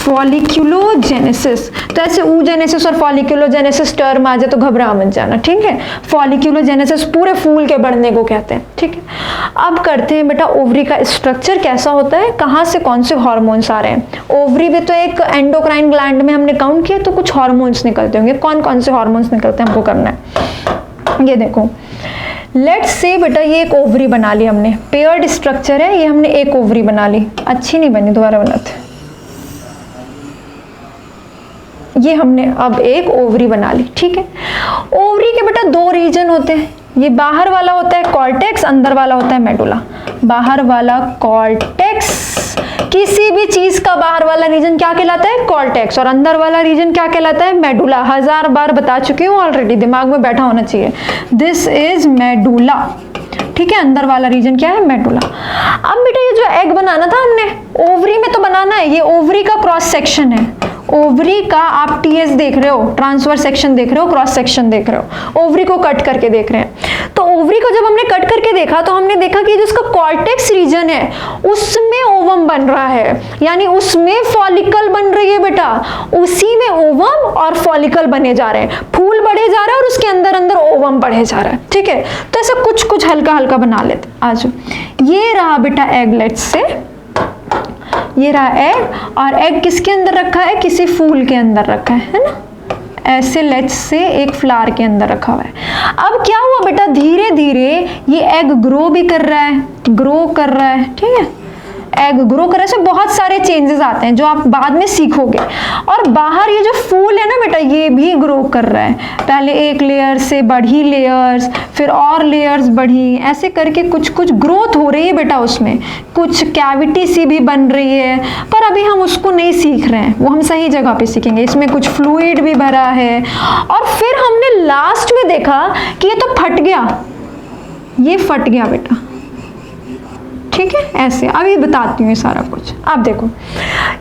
फॉलिक्यूलोजेनेसिस। तो ऐसे oogenesis और फॉलिक्यूलोजेनेसिस टर्म आ जाए तो घबरा मत जाना, ठीक है। फॉलिक्यूलोजेनेसिस पूरे फूल के बढ़ने को कहते हैं, ठीक है। अब करते हैं बेटा ओवरी का स्ट्रक्चर कैसा होता है, कहाँ से कौन से हार्मोन्स आ रहे हैं। ओवरी भी तो एक एंडोक्राइन ग्लैंड में हमने काउंट किया तो कुछ हार्मोन्स निकलते होंगे, कौन कौन से हार्मोन्स निकलते हैं हमको करना है। ये देखो, लेट्स से बेटा ये एक ओवरी बना ली हमने, पेयर्ड स्ट्रक्चर है, ये हमने एक ओवरी बना ली, अच्छी नहीं बनी, दोबारा बनाते। ये हमने अब एक ओवरी बना ली, ठीक है। ओवरी के बेटा दो रीजन होते हैं, ये बाहर वाला होता है कॉर्टेक्स, अंदर वाला होता है मेडुला। बाहर वाला कॉर्टेक्स, किसी भी चीज का बाहर वाला रीजन क्या कहलाता है, कॉर्टेक्स, और अंदर वाला रीजन क्या कहलाता है, मेडुला। 1000 बार बता चुकी हूँ ऑलरेडी, दिमाग में बैठा होना चाहिए। दिस इज मेडुला, ठीक है। अंदर वाला रीजन क्या है, मेडुला। अब बेटा ये जो एग बनाना था हमने, ओवरी में तो बनाना है, ये ओवरी का क्रॉस सेक्शन है। ओवरी का आप टीएस देख रहे हो, ट्रांसवर्स सेक्शन देख रहे हो, क्रॉस सेक्शन देख रहे हो, ओवरी को कट करके देख रहे हैं। तो ओवरी को जब हमने कट करके देखा तो हमने देखा कि जो उसका कॉर्टेक्स रीजन है उसमें ओवम बन रहा है, यानी उसमें फॉलिकल बन रही है बेटा, उसी में ओवम और फॉलिकल बने जा रहे हैं, फूल बढ़े जा रहा है और उसके अंदर अंदर ओवम बढ़े जा रहा है, ठीक है। तो ऐसा कुछ कुछ हल्का हल्का बना लेते। आज ये रहा बेटा एग, लेट्स से ये रहा एग, और एग किसके अंदर रखा है, किसी फूल के अंदर रखा है ना, ऐसे लेट्स से एक फ्लावर के अंदर रखा हुआ है। अब क्या हुआ बेटा, धीरे धीरे ये एग ग्रो भी कर रहा है, ग्रो कर रहा है, ठीक है। एग ग्रो करने से बहुत सारे चेंजेस आते हैं जो आप बाद में सीखोगे। और बाहर ये जो फूल है ना बेटा, ये भी ग्रो कर रहा है, पहले एक लेयर से बढ़ी लेयर्स, फिर और लेयर्स बढ़ी, ऐसे करके कुछ कुछ ग्रोथ हो रही है बेटा, उसमें कुछ कैविटी सी भी बन रही है, पर अभी हम उसको नहीं सीख रहे हैं, वो हम सही जगह पे सीखेंगे। इसमें कुछ फ्लूइड भी भरा है, और फिर हमने लास्ट में देखा कि ये तो फट गया, ये फट गया बेटा, ठीक है। ऐसे अभी बताती हूँ ये सारा कुछ। अब देखो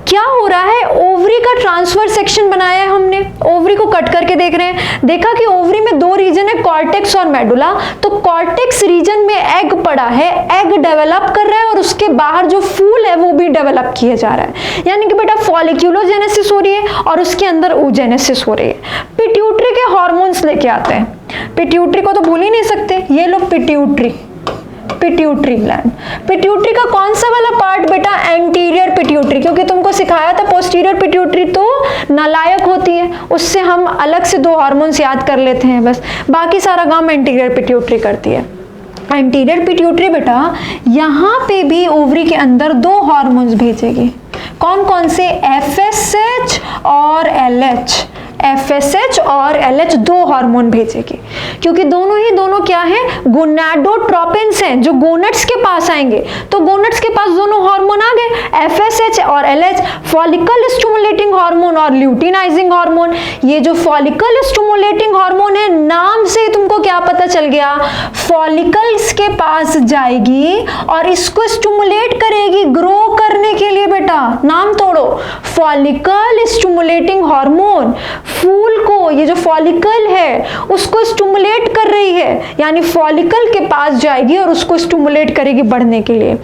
क्या हो रहा है, ओवरी का ट्रांसफर सेक्शन बनाया है हमने, ओवरी को कट करके देख रहे हैं, देखा कि ओवरी में दो रीजन है, कॉर्टेक्स और मेडुला। तो कॉर्टेक्स रीजन में एग पड़ा है, एग डेवलप कर रहा है, और उसके बाहर जो फूल है वो भी डेवलप किया जा रहा है, यानी कि बेटा फॉलिक्यूलोजेनेसिस हो रही है और उसके अंदर oogenesis हो रही है। पिट्यूटरी के हार्मोन्स लेके आते हैं, पिट्यूटरी को तो भूल ही नहीं सकते, ये लो पिट्यूटरी, पिट्यूटरी ग्लैंड। पिट्यूटरी का कौन सा वाला पार्ट बेटा, एंटीरियर पिट्यूटरी, क्योंकि तुमको सिखाया था पोस्टीरियर पिट्यूटरी तो नालायक होती है, उससे हम अलग से दो हार्मोन्स याद कर लेते हैं बस, बाकी सारा काम एंटीरियर पिट्यूटरी करती है। एंटीरियर पिट्यूटरी बेटा यहाँ पे भी ओवरी के अंदर दो हार्मोन्स भेजेगी, कौन कौन से, FSH और LH। FSH और LH दो हार्मोन भेजेगी, क्योंकि दोनों क्या है, गोनाडोट्रोपिन्स हैं जो गोनट्स के पास आएंगे। तो गोनट्स के पास दोनों हार्मोन आ गए, FSH और LH, फॉलिकल स्टिमुलेटिंग हार्मोन और ल्यूटिनाइजिंग हार्मोन। ये जो फॉलिकल स्टिमुलेटिंग हार्मोन है, नाम से तुमको क्या पता चल गया, फॉलिकल्स के पास जाएगी और इसको स्टिमुलेट करेगी ग्रो करने के लिए बेटा, नाम तोड़ो, फॉलिकल स्टिमुलेटिंग हार्मोन। फूल को ये जो फॉलिकल है उसको स्टिमुलेट कर रही है, यानी फॉलिकल के पास जाएगी और उसको स्टिमुलेट करेगी बढ़ने के लिए,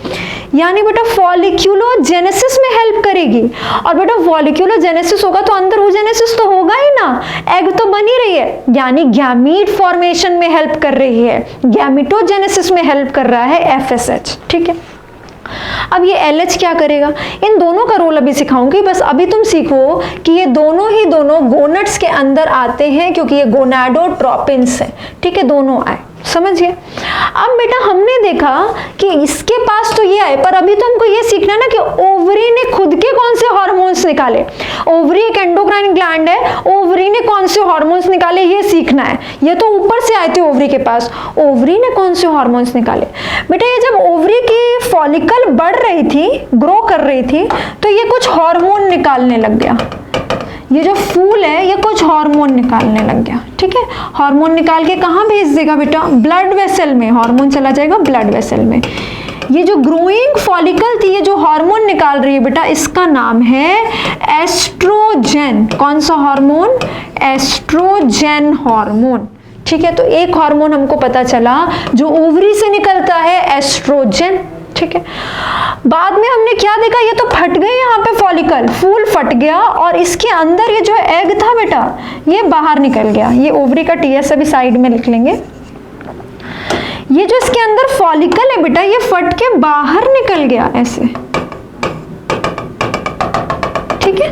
यानी बेटा फॉलिक्यूलोजेनेसिस में हेल्प करेगी। और बेटा फॉलिक्यूलोजेनेसिस होगा तो अंदर oogenesis तो होगा ही ना, एग तो बन ही रही है, यानी गैमीट फॉर्मेशन में हेल्प कर रही है, गैमिटोजेनेसिस में हेल्प कर रहा है FSH, ठीक है। अब ये LH क्या करेगा, इन दोनों का रोल अभी सिखाऊंगी, बस अभी तुम सीखो कि ये दोनों ही दोनों गोनट्स के अंदर आते हैं, क्योंकि ये गोनाडोट्रोपिन्स हैं, ठीक है, दोनों आए, समझिए। अब बेटा हमने देखा कि इसके पास तो ये आए, पर अभी तो हमको ये सीखना है ना कि ओवरी ने खुद के कौन से हार्मोन्स निकाले। ओवरी एक एंडोक्राइन ग्लैंड है, ओवरी ने कौन से हार्मोन्स निकाले ये सीखना है। ये तो ऊपर से आए थे ओवरी के पास, ओवरी ने कौन से हार्मोन्स निकाले। बेटा ये जब ओवरी की फॉलिकल बढ़ रही थी, ग्रो कर रही थी, तो ये कुछ हार्मोन निकालने लग गया, ये जो फूल है ये कुछ हार्मोन निकालने लग गया, ठीक है। हार्मोन निकाल के कहाँ भेज देगा बेटा, ब्लड वेसल में, हार्मोन चला जाएगा ब्लड वेसल में। ये जो ग्रोइंग फॉलिकल थी, ये जो हार्मोन निकाल रही है बेटा, इसका नाम है एस्ट्रोजन। कौन सा हार्मोन? Oestrogen hormone. ठीक है, तो एक हार्मोन हमको पता चला जो ओवरी से निकलता है, एस्ट्रोजन। ठीक है, बाद में हमने क्या देखा, ये तो फट गए यहाँ पे फॉलिकल, फूल फट गया और इसके अंदर ये जो एग था बेटा, ये बाहर निकल गया। ये ओवरी का टीएस अभी साइड में लिख लेंगे। ये जो इसके अंदर फॉलिकल है बेटा, ये फट के बाहर निकल गया ऐसे। ठीक है,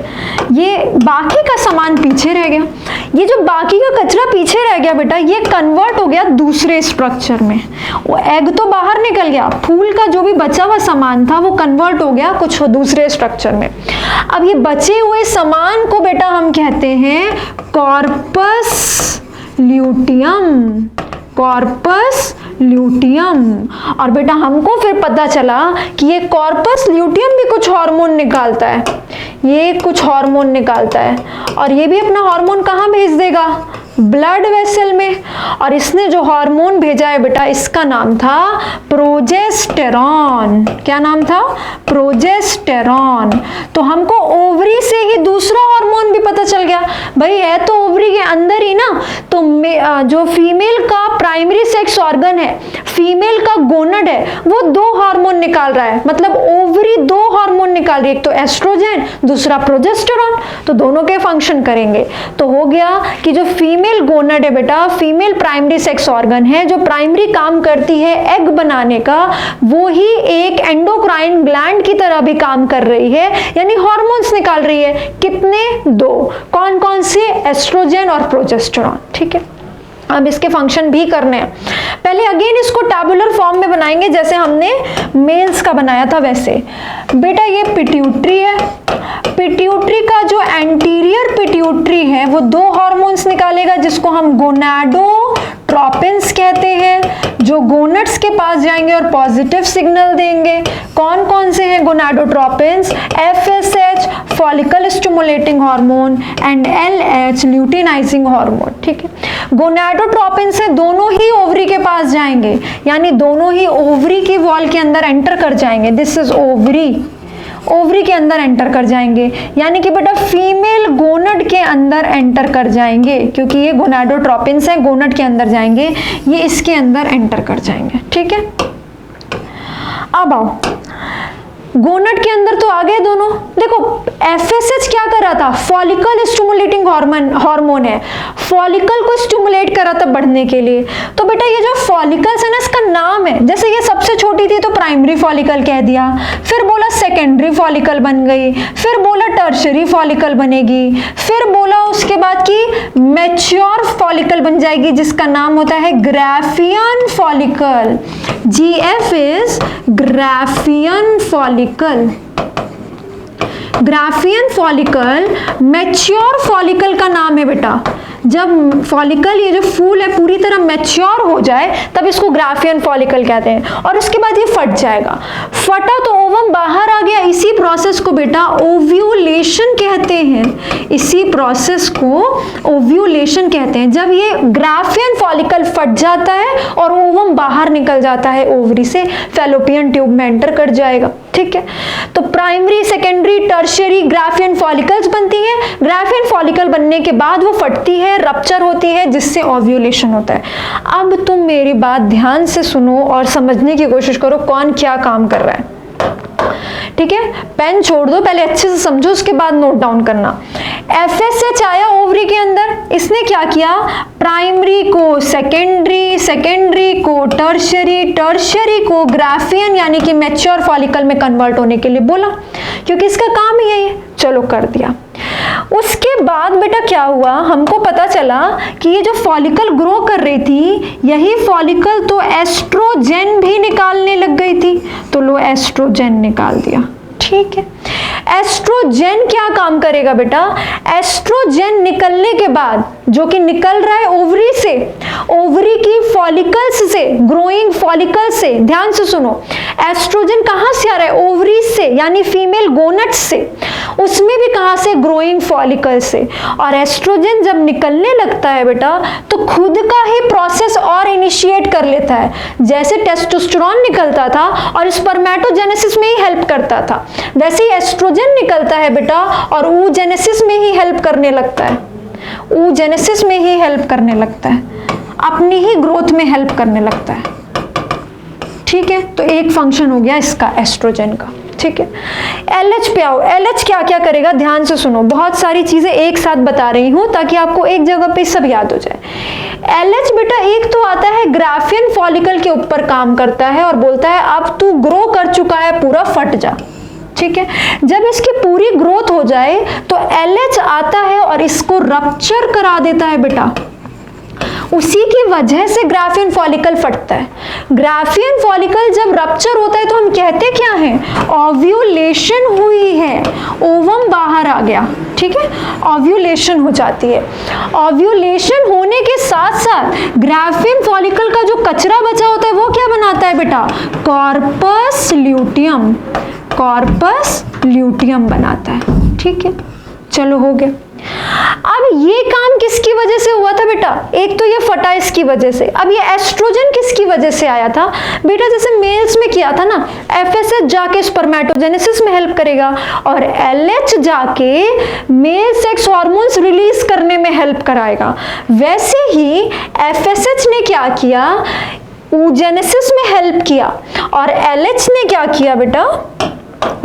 ये बाकी का सामान पीछे रह गया। ये जो बाकी का कचरा पीछे रह गया बेटा, ये कन्वर्ट हो गया दूसरे स्ट्रक्चर में। वो एग तो बाहर निकल गया, फूल का जो भी बचा हुआ सामान था वो कन्वर्ट हो गया कुछ दूसरे स्ट्रक्चर में। अब ये बचे हुए सामान को बेटा हम कहते हैं कॉर्पस ल्यूटियम। Corpus luteum. और बेटा हमको फिर पता चला कि ये कॉर्पस ल्यूटियम भी कुछ हार्मोन निकालता है, ये कुछ हार्मोन निकालता है और ये भी अपना हार्मोन कहाँ भेज देगा? ब्लड वेसल में। और इसने जो हार्मोन भेजा है बेटा, इसका नाम था प्रोजेस्टेरॉन। क्या नाम था? प्रोजेस्टेरॉन। तो हमको ओवरी से ही दूसरा हार्मोन भी पता चल गया। भाई है तो ओवरी के अंदर ही ना, तो जो फीमेल का प्राइमरी सेक्स ऑर्गन है, फीमेल का गोनड है, वो दो हार्मोन निकाल रहा है। मतलब ओवरी दो हार्मोन निकाल रही है, एक तो एस्ट्रोजन, दूसरा प्रोजेस्टेरॉन। तो दोनों के फंक्शन करेंगे। तो हो गया कि जो फीमेल गोनड है बेटा, फीमेल प्राइमरी सेक्स ऑर्गन है, जो प्राइमरी काम करती है एग बनाने का, वो ही एक एंडोक्राइन ग्लैंड की तरह भी काम कर रही है, यानी हार्मोन्स निकाल रही है। कितने? दो। कौन कौन से? एस्ट्रोजन और प्रोजेस्टेरॉन। ठीक है, अब इसके फंक्शन भी करने हैं। पहले अगेन इसको टैबुलर फॉर्म में बनाएंगे, जैसे हमने मेल्स का बनाया था वैसे। बेटा ये पिट्यूटरी है, पिट्यूटरी का जो एंटीरियर पिट्यूटरी है वो दो हार्मोन्स निकालेगा, जिसको हम गोनाडोट्रोपिन्स कहते हैं, जो गोनड्स के पास जाएंगे और पॉजिटिव सिग्नल देंगे। कौन कौन से हैं gonadotropins? FSH follicle stimulating hormone and LH luteinizing hormone. ठीक है, गोनाडोट्रोपिन से दोनों ही ओवरी के पास जाएंगे, यानी दोनों ही ओवरी की वॉल के अंदर एंटर कर जाएंगे। दिस इज ओवरी, ओवरी के अंदर एंटर कर जाएंगे, यानी कि बेटा फीमेल गोनड के अंदर एंटर कर जाएंगे, क्योंकि ये गोनाडोट्रोपिन्स हैं, गोनड के अंदर जाएंगे, ये इसके अंदर एंटर कर जाएंगे। ठीक है, अब आओ, गोनड के अंदर तो आ गए दोनों। देखो FSH क्या कर रहा था? फॉलिकल स्टिमुलेटिंग हार्मोन है, फॉलिकल को स्टिमुलेट कर रहा था बढ़ने के लिए। तो बेटा ये जो फॉलिकल्स है ना, इसका नाम है, जैसे ये सबसे छोटी थी तो प्राइमरी फॉलिकल कह दिया, फिर बोला सेकेंडरी फॉलिकल बन गई, फिर बोला टर्शरी फॉलिकल बनेगी, फिर बोला उसके बाद की मैच्योर फॉलिकल बन जाएगी, जिसका नाम होता है Graafian follicle. GF is Graafian follicle. Graafian follicle mature follicle का नाम है बेटा। जब फॉलिकल, ये जो फूल है, पूरी तरह मैच्योर हो जाए तब इसको ग्राफियन फॉलिकल कहते हैं, और उसके बाद ये फट जाएगा। फटा तो ओवम बाहर आ गया, इसी प्रोसेस को बेटा ओव्यूलेशन कहते हैं। इसी प्रोसेस को ओव्यूलेशन कहते हैं, जब ये ग्राफियन फॉलिकल फट जाता है और ओवम बाहर निकल जाता है ओवरी से, फैलोपियन ट्यूब में एंटर कर जाएगा। ठीक है, तो primary, secondary, tertiary Graafian follicles बनती है। ग्राफियन फॉलिकल बनने के बाद वो फटती है, रप्चर होती है, जिससे ओव्यूलेशन होता है। अब तुम मेरी बात ध्यान से सुनो और समझने की कोशिश करो कौन क्या काम कर रहा है। ठीक है, पेन छोड़ दो, पहले अच्छे से समझो, उसके बाद नोट डाउन करना। FSH आया ओवरी के अंदर, इसने क्या किया? प्राइमरी को सेकेंडरी, सेकेंडरी को टर्शियरी, टर्शियरी को ग्राफियन यानी कि मैच्योर फॉलिकल में कन्वर्ट होने के लिए बोला, क्योंकि इसका काम ही यही है। चलो कर दिया। उसके बाद बेटा क्या हुआ? हमको पता चला कि ये जो फॉलिकल ग्रो कर रही थी, यही फॉलिकल तो एस्ट्रोजन भी निकालने लग गई थी, तो लो एस्ट्रोजन निकाल दिया। ठीक है। एस्ट्रोजन क्या काम करेगा बेटा? एस्ट्रोजन निकलने के बाद, जो कि निकल रहा है ओवरी से, ओवरी की फॉलिकल्स से, ग्रोइंग फॉलिकल से, ध्यान से सुनो, एस्ट्रोजन कहां से आ रहा है? ओवरी से, यानी फीमेल गोनट्स से, उसमें भी कहां से? ग्रोइंग फॉलिकल से। और एस्ट्रोजन जब निकलने लगता है बेटा तो खुद का ही प्रोसेस और इनिशिएट कर लेता है, जैसे टेस्टोस्टेरोन निकलता था और स्पर्मेटोजेनेसिस में ही हेल्प करता था, वैसे ही एस्ट्रोजन निकलता है बेटा और oogenesis में ही हेल्प करने लगता है, oogenesis में ही हेल्प करने लगता है, अपनी ही ग्रोथ में हेल्प करने लगता है। ठीक है, तो एक फंक्शन हो गया इसका एस्ट्रोजन का। ठीक है, LH पे आओ। LH क्या क्या करेगा? ध्यान से सुनो, बहुत सारी चीजें एक साथ बता रही हूं ताकि आपको एक जगह पे सब याद हो जाए। LH बेटा एक तो आता है ग्राफियन फॉलिकल के ऊपर काम करता है और बोलता है अब तू ग्रो कर चुका है, पूरा फट जा। ठीक है, जब इसकी पूरी ग्रोथ हो जाए तो LH आता है और इसको रप्चर करा देता है बेटा, उसी की वजह से ग्राफियन फॉलिकल फटता है। ग्राफियन फॉलिकल जब रप्चर होता है तो हम कहते क्या हैं? ओव्यूलेशन हुई है, ओवम बाहर आ गया। ठीक है, ओव्यूलेशन हो जाती है। ओव्यूलेशन होने के साथ साथ ग्राफियन फॉलिकल का जो कचरा बचा होता है वो क्या बनाता है बेटा? कॉर्पस ल्यूटियम, कॉर्पस ल्यूटियम बनाता है। ठीक है, चलो हो गया। अब ये काम किसकी वजह से हुआ था बेटा? एक तो ये फटा इसकी वजह से। अब ये एस्ट्रोजन किसकी वजह से आया था बेटा? जैसे मेल्स में किया था ना, FSH जाके स्पर्मेटोजेनेसिस में हेल्प करेगा और LH जाके मेल सेक्स हार्मोन्स रिलीज करने में हेल्प कराएगा। वैसे ही FSH ने क्या किया? oogenesis में हेल्प किया। और LH ने क्या किया बेटा?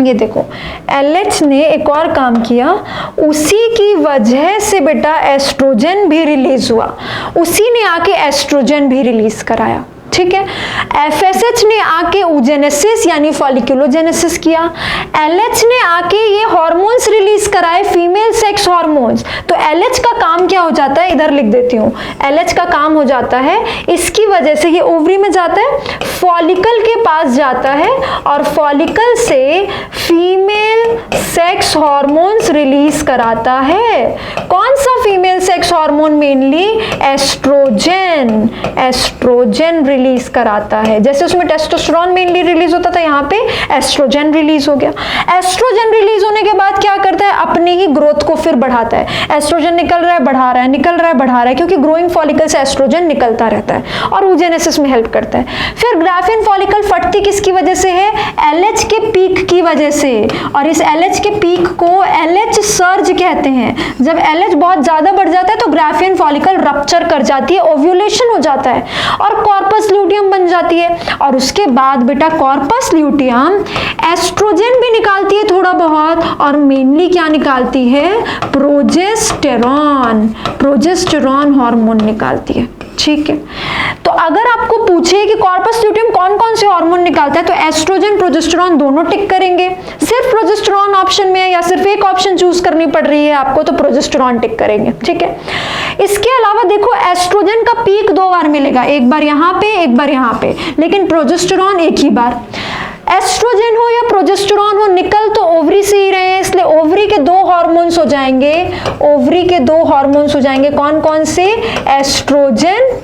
ये देखो, LH ने एक और काम किया, उसी की वजह से बेटा एस्ट्रोजन भी रिलीज हुआ, उसी ने आके एस्ट्रोजन भी रिलीज कराया। ठीक है, FSH ने आके oogenesis यानी फॉलिकुलोजेनेसिस किया, LH ने आके ये हार्मोन्स रिलीज कराए, फीमेल सेक्स हार्मोन्स। तो LH का काम क्या हो जाता है? इधर लिख देती हूँ, LH का काम हो जाता है, इसकी वजह से ये ओवरी में जाता है, फॉलिकल के पास जाता है और फॉलिकल से फीमेल सेक्स हार्मोन्स रिलीज कराता है। कौन सा female sex hormone? Mainly oestrogen, oestrogen release कराता है। जैसे उसमें टेस्टोस्टेरोन मेनली रिलीज होता था, यहाँ पे एस्ट्रोजन रिलीज हो गया। एस्ट्रोजन रिलीज होने के बाद क्या करता है? अपनी ही ग्रोथ को फिर बढ़ाता है। एस्ट्रोजन निकल रहा है, बढ़ा रहा है, निकल रहा है, बढ़ा रहा है, क्योंकि ग्रोइंग फॉलिकल से एस्ट्रोजन निकलता रहता है और oogenesis में हेल्प करता है। फिर ग्राफियन फॉलिकल फटती किसकी वजह से है? LH के पीक की वजह से। और इस LH के पीक को LH सर्ज कहते हैं। जब LH बहुत ज्यादा बढ़ जाता है तो ग्राफियन फॉलिकल रप्चर कर जाती है, ओव्यूलेशन हो जाता है और कॉर्पस ल्यूटियम बन जाती है। और उसके बाद बेटा कॉर्पस ल्यूटियम एस्ट्रोजन भी निकालती है थोड़ा बहुत, और मेनली क्या निकालती है? प्रोजेस्टेरॉन, प्रोजेस्टेरॉन हार्मोन निकालती है। ठीक है, तो अगर आपको पूछे कि कॉर्पस ल्यूटियम कौन कौन से हार्मोन निकालता है तो एस्ट्रोजन प्रोजेस्टेरॉन दोनों टिक करेंगे। सिर्फ प्रोजेस्टेरॉन ऑप्शन में है या सिर्फ एक ऑप्शन चूज करनी पड़ रही है आपको तो प्रोजेस्टेरॉन टिक करेंगे। ठीक है, इसके अलावा देखो एस्ट्रोजन का पीक 2 बार मिलेगा, एक बार यहाँ पे, एक बार यहाँ पे, लेकिन प्रोजेस्टेरॉन एक ही बार। एस्ट्रोजन हो या प्रोजेस्टेरॉन हो, निकल तो ओवरी से ही रहे हैं, इसलिए ओवरी के 2 हार्मोन्स हो जाएंगे, ओवरी के 2 हार्मोन्स हो जाएंगे। कौन कौन से? एस्ट्रोजन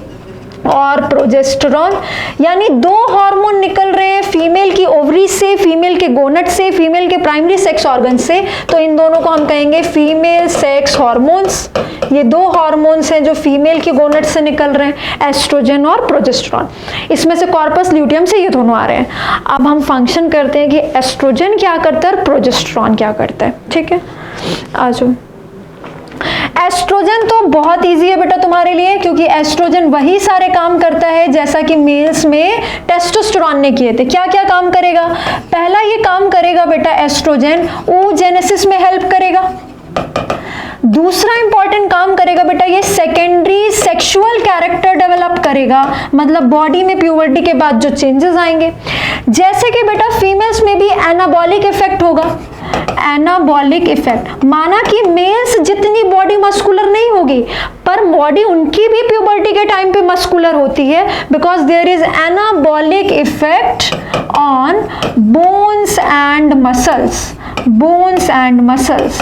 और प्रोजेस्टेरॉन, यानी 2 हार्मोन निकल रहे हैं फीमेल की ओवरी से, फीमेल के गोनट से, फीमेल के प्राइमरी सेक्स ऑर्गन से, तो इन दोनों को हम कहेंगे फीमेल सेक्स हार्मोन्स। ये 2 हार्मोन्स हैं जो फीमेल के गोनट से निकल रहे हैं, एस्ट्रोजन और प्रोजेस्टेरॉन। इसमें से कॉर्पस ल्यूटियम से ये दोनों आ रहे हैं। अब हम फंक्शन करते हैं कि एस्ट्रोजन क्या करता है और प्रोजेस्टेरॉन क्या करता है। ठीक है, आ जाओ। एस्ट्रोजन तो बहुत इजी है बेटा तुम्हारे लिए, क्योंकि एस्ट्रोजन वही सारे काम करता है जैसा कि मेल्स में टेस्टोस्टेरोन ने किए थे। क्या क्या काम करेगा? पहला ये काम करेगा बेटा एस्ट्रोजन, oogenesis में हेल्प करेगा। दूसरा इंपॉर्टेंट काम करेगा बेटा ये सेकेंडरी सेक्सुअल कैरेक्टर डेवलप करेगा, मतलब बॉडी में प्यूबर्टी के बाद जो चेंजेस आएंगे, जैसे कि बेटा फीमेल्स में भी एनाबॉलिक इफेक्ट होगा। एनाबॉलिक इफेक्ट, माना कि मेल्स जितनी बॉडी मस्कुलर नहीं होगी पर बॉडी उनकी भी प्यूबर्टी के टाइम पे मस्कुलर होती है, because there is anabolic effect on bones and muscles, bones and muscles.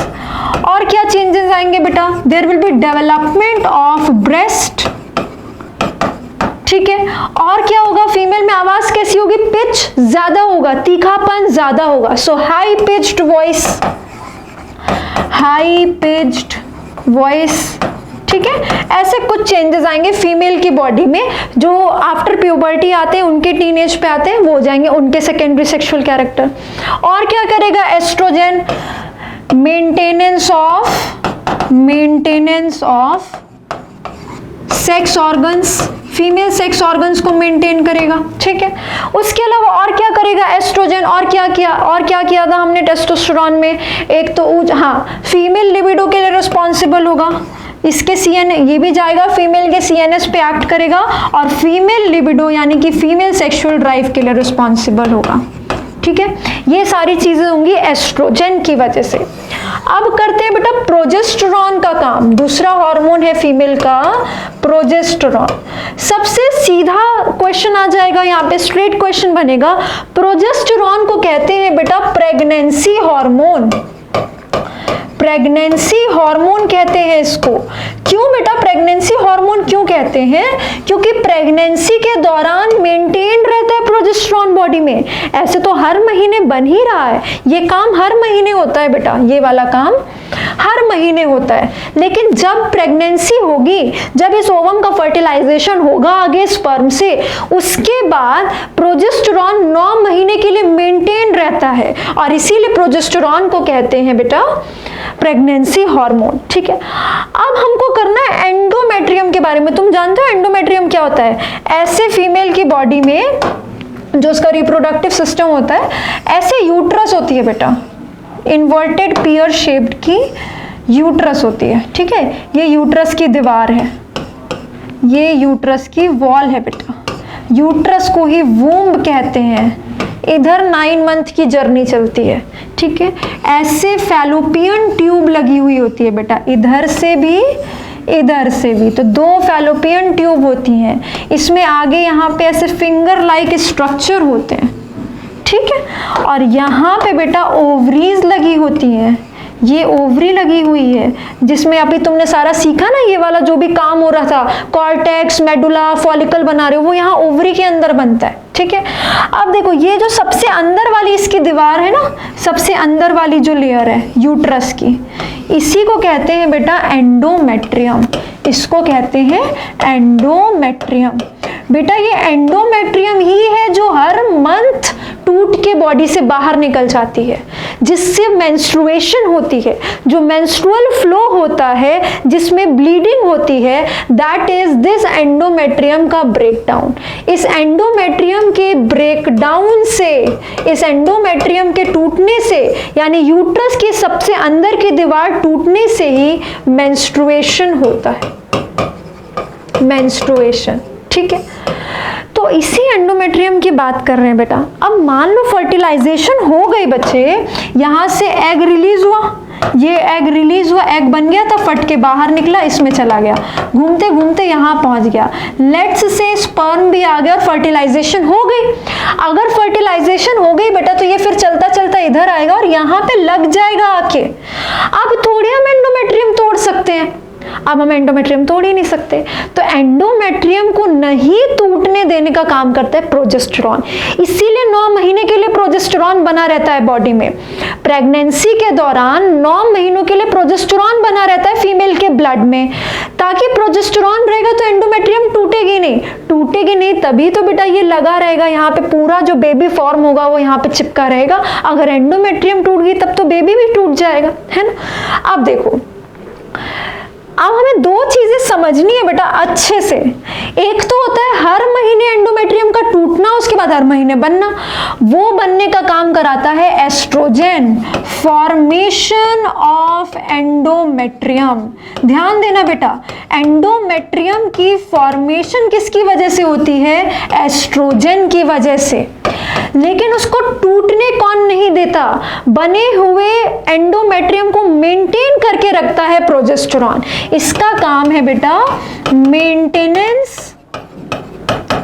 और क्या चेंजेस आएंगे बेटा? There will be development of breast, ठीक है। और क्या होगा? फीमेल में आवाज कैसी होगी? पिच ज्यादा होगा, तीखापन ज्यादा होगा, so high pitched voice, high pitched voice, ठीक है। ऐसे कुछ चेंजेस आएंगे फीमेल की बॉडी में, जो आफ्टर प्यूबर्टी आते हैं, उनके टीनेज पे आते हैं, वो हो जाएंगे उनके सेकेंडरी सेक्सुअल कैरेक्टर। और क्या करेगा oestrogen? Maintenance of sex organs, female sex organs को मेंटेन करेगा, ठीक है। उसके अलावा और क्या करेगा एस्ट्रोजन? और क्या किया था हमने टेस्टोस्टेरोन में? एक तो हाँ, फीमेल लिबिडो के लिए रिस्पॉन्सिबल होगा, इसके ये भी जाएगा फीमेल के सीएनएस पे एक्ट करेगा, और फीमेल लिबिडो यानी कि फीमेल सेक्सुअल ड्राइव के लिए रिस्पॉन्सिबल होगा, ठीक है। ये सारी चीजें होंगी एस्ट्रोजन की वजह से। अब करते हैं बेटा प्रोजेस्टेरॉन का काम, दूसरा हार्मोन है फीमेल का प्रोजेस्टेरॉन। सबसे सीधा क्वेश्चन आ जाएगा यहाँ पे, स्ट्रेट क्वेश्चन बनेगा, प्रोजेस्टेरॉन को कहते हैं बेटा प्रेगनेंसी हार्मोन, प्रेगनेंसी हार्मोन कहते हैं इसको। क्यों बेटा प्रेगनेंसी हार्मोन क्यों कहते हैं? क्योंकि प्रेगनेंसी के दौरान मेंटेन रहता है प्रोजेस्टेरॉन बॉडी में। ऐसे तो हर महीने बन ही रहा है, ये काम हर महीने होता है बेटा, ये वाला काम हर महीने होता है, लेकिन जब प्रेगनेंसी होगी, जब इस ओवम का फर्टिलाइजेशन होगा आगे स्पर्म से, उसके बाद प्रोजेस्टेरॉन 9 महीने के लिए मेंटेन रहता है, और इसीलिए प्रोजेस्टेरॉन को कहते हैं बेटा प्रेगनेंसी हार्मोन, ठीक है। अब हमको करना है एंडोमेट्रियम के बारे में। तुम जानते हो एंडोमेट्रियम क्या होता है? ऐसे फीमेल की बॉडी में जो उसका रिप्रोडक्टिव सिस्टम होता है, ऐसे यूट्रस होती है बेटा, इन्वर्टेड पियर शेप्ड की यूट्रस होती है, ठीक है। ये यूट्रस की दीवार है, ये यूट्रस की वॉल है बेटा, यूट्रस को ही वूम्ब कहते हैं। इधर 9 मंथ की जर्नी चलती है, ठीक है। ऐसे फैलोपियन ट्यूब लगी हुई होती है बेटा, इधर से भी इधर से भी, तो 2 फैलोपियन ट्यूब होती हैं। इसमें आगे यहाँ पे ऐसे फिंगर लाइक स्ट्रक्चर होते हैं, ठीक है। और यहाँ पे बेटा ओवरीज लगी होती हैं, ये ओवरी लगी हुई है, जिसमें अभी तुमने सारा सीखा ना, ये वाला जो भी काम हो रहा था, कॉर्टेक्स, मेडुला, फॉलिकल बना रहे हो, वो यहाँ ओवरी के अंदर बनता है, ठीक है। अब देखो ये जो सबसे अंदर वाली इसकी दीवार है ना, सबसे अंदर वाली जो लेयर है यूट्रस की, इसी को कहते हैं बेटा एंडोमेट्रियम, इसको कहते हैं एंडोमेट्रियम। बेटा ये एंडोमेट्रियम ही है जो हर मंथ टूट के बॉडी से बाहर निकल जाती है, जिससे मेंस्ट्रुएशन होती है, जो मेंस्ट्रुअल फ्लो होता है, जिसमें ब्लीडिंग होती है, दैट इज दिस एंडोमेट्रियम का ब्रेकडाउन। इस एंडोमेट्रियम के ब्रेकडाउन से, इस एंडोमेट्रियम के टूटने से, यानी यूट्रस के सबसे अंदर की दीवार टूटने से ही मेंस्ट्रुएशन होता है, मेंस्ट्रुएशन, ठीक है। तो इसी एंडोमेट्रियम की बात कर रहे हैं बेटा। अब मान लो फर्टिलाइजेशन हो गई बच्चे, यहां से एग रिलीज हुआ, ये एग रिलीज हुआ, एग बन गया था, फट के बाहर निकला, इसमें चला गया, घूमते घूमते यहां पहुंच गया, लेट्स से स्पर्म भी आ गया और फर्टिलाइजेशन हो गई। अगर फर्टिलाइजेशन हो गई बेटा, तो ये फिर चलता चलता इधर आएगा और यहां पे लग जाएगा आके। अब थोड़ी हम एंडोमेट्रियम तोड़ सकते हैं, अब हम एंडोमेट्रियम तोड़ ही नहीं सकते, तो एंडोमेट्रियम को नहीं टूटने देने का काम करता है प्रोजेस्टेरॉन। इसीलिए 9 महीने के लिए प्रोजेस्टेरॉन बना रहता है बॉडी में। प्रेगनेंसी के दौरान 9 महीनों के लिए प्रोजेस्टेरॉन बना रहता है फीमेल के ब्लड में, ताकि प्रोजेस्टेरॉन रहेगा तो एंडोमेट्रियम टूटेगी नहीं, टूटेगी नहीं तभी तो बेटा ये लगा रहेगा, यहाँ पे पूरा जो बेबी फॉर्म होगा वो यहाँ पे चिपका रहेगा। अगर एंडोमेट्रियम टूट गई तब तो बेबी भी टूट जाएगा, है ना। अब देखो, अब हमें 2 चीजें समझनी है बेटा अच्छे से। एक तो होता है हर महीने एंडोमेट्रियम का टूटना, उसके बाद हर महीने बनना, वो बनने का काम कराता है एस्ट्रोजन, फॉर्मेशन ऑफ एंडोमेट्रियम। ध्यान देना बेटा, एंडोमेट्रियम की फॉर्मेशन किसकी वजह से होती है? एस्ट्रोजन की वजह से। लेकिन उसको टूटने कौन नहीं देता? बने हुए एंडोमेट्रियम को मेंटेन करके रखता है प्रोजेस्टेरॉन। इसका काम है बेटा मेंटेनेंस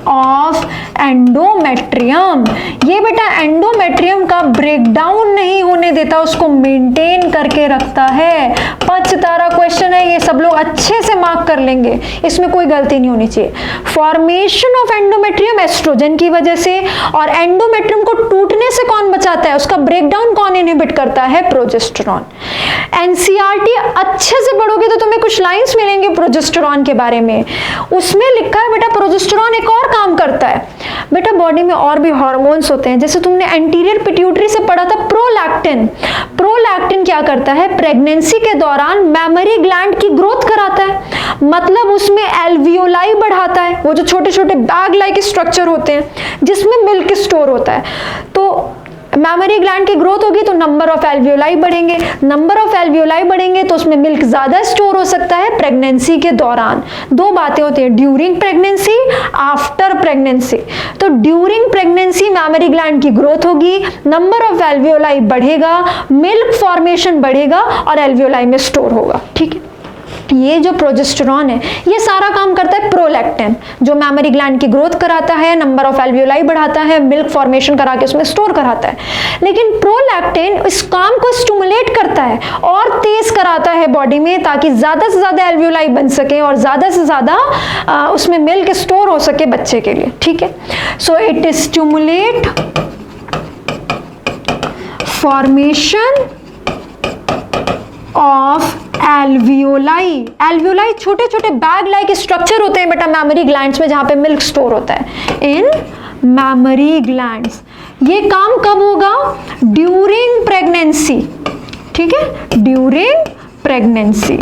ऑफ एंडोमेट्रियम। ये बेटा एंडोमेट्रियम का ब्रेकडाउन नहीं होने देता, उसको मेंटेन करके रखता है। 5 तारा क्वेश्चन है, ये सब लोग अच्छे से मार्क कर लेंगे, इसमें कोई गलती नहीं होनी चाहिए। फॉर्मेशन ऑफ एंडोमेट्रियम एस्ट्रोजन की वजह से, और एंडोमेट्रियम को टूटने से कौन बचाता है, उसका ब्रेकडाउन कौन इनहिबिट करता है? प्रोजेस्टेरॉन। एनसीईआरटी अच्छे से पढ़ोगे तो तुम्हें कुछ लाइंस मिलेंगे प्रोजेस्टेरॉन के बारे में। उसमें लिखा है बेटा प्रोजेस्टेरॉन एक और काम करता है। बेटा बॉडी में और भी हार्मोन्स होते हैं, जैसे तुमने एंटीरियर पिट्यूटरी से पढ़ा था प्रोलैक्टिन। प्रोलैक्टिन क्या करता है? प्रेगनेंसी के दौरान मैमरी ग्लैंड की ग्रोथ कराता है, मतलब उसमें एल्वियोलाई बढ़ाता है, वो जो छोटे छोटे बैग लाइक स्ट्रक्चर होते हैं जिसमें मिल्क स्टोर होता है। तो मैमरी ग्लैंड की ग्रोथ होगी तो नंबर ऑफ एल्वियोलाई बढ़ेंगे, नंबर ऑफ एल्वियोलाई बढ़ेंगे तो उसमें मिल्क ज्यादा स्टोर हो सकता है प्रेगनेंसी के दौरान। 2 बातें होती हैं, ड्यूरिंग प्रेगनेंसी, आफ्टर प्रेगनेंसी। तो ड्यूरिंग प्रेगनेंसी मैमरी ग्लैंड की ग्रोथ होगी, नंबर ऑफ एल्वियोलाई बढ़ेगा, मिल्क फॉर्मेशन बढ़ेगा और एल्वियोलाई में स्टोर होगा। ठीक है, ये जो प्रोजेस्टेरॉन है ये सारा काम करता है प्रोलैक्टिन, जो मैमरी ग्लैंड की ग्रोथ कराता है, नंबर ऑफ एल्वियोलाई बढ़ाता है, मिल्क फॉर्मेशन करा के उसमें स्टोर कराता है। लेकिन प्रोलैक्टिन इस काम को स्टिमुलेट करता है और तेज कराता है बॉडी में, ताकि ज्यादा से ज्यादा एल्वियोलाई बन सके और ज्यादा से ज्यादा उसमें मिल्क स्टोर हो सके बच्चे के लिए। ठीक है, so it stimulate formation of alveoli. Alveoli छोटे छोटे बैग लाइक स्ट्रक्चर होते हैं बेटा मैमरी ग्लैंड्स में, जहां पे मिल्क स्टोर होता है इन मैमरी ग्लैंड्स। ये काम कब होगा? During pregnancy. ठीक है, ड्यूरिंग प्रेगनेंसी।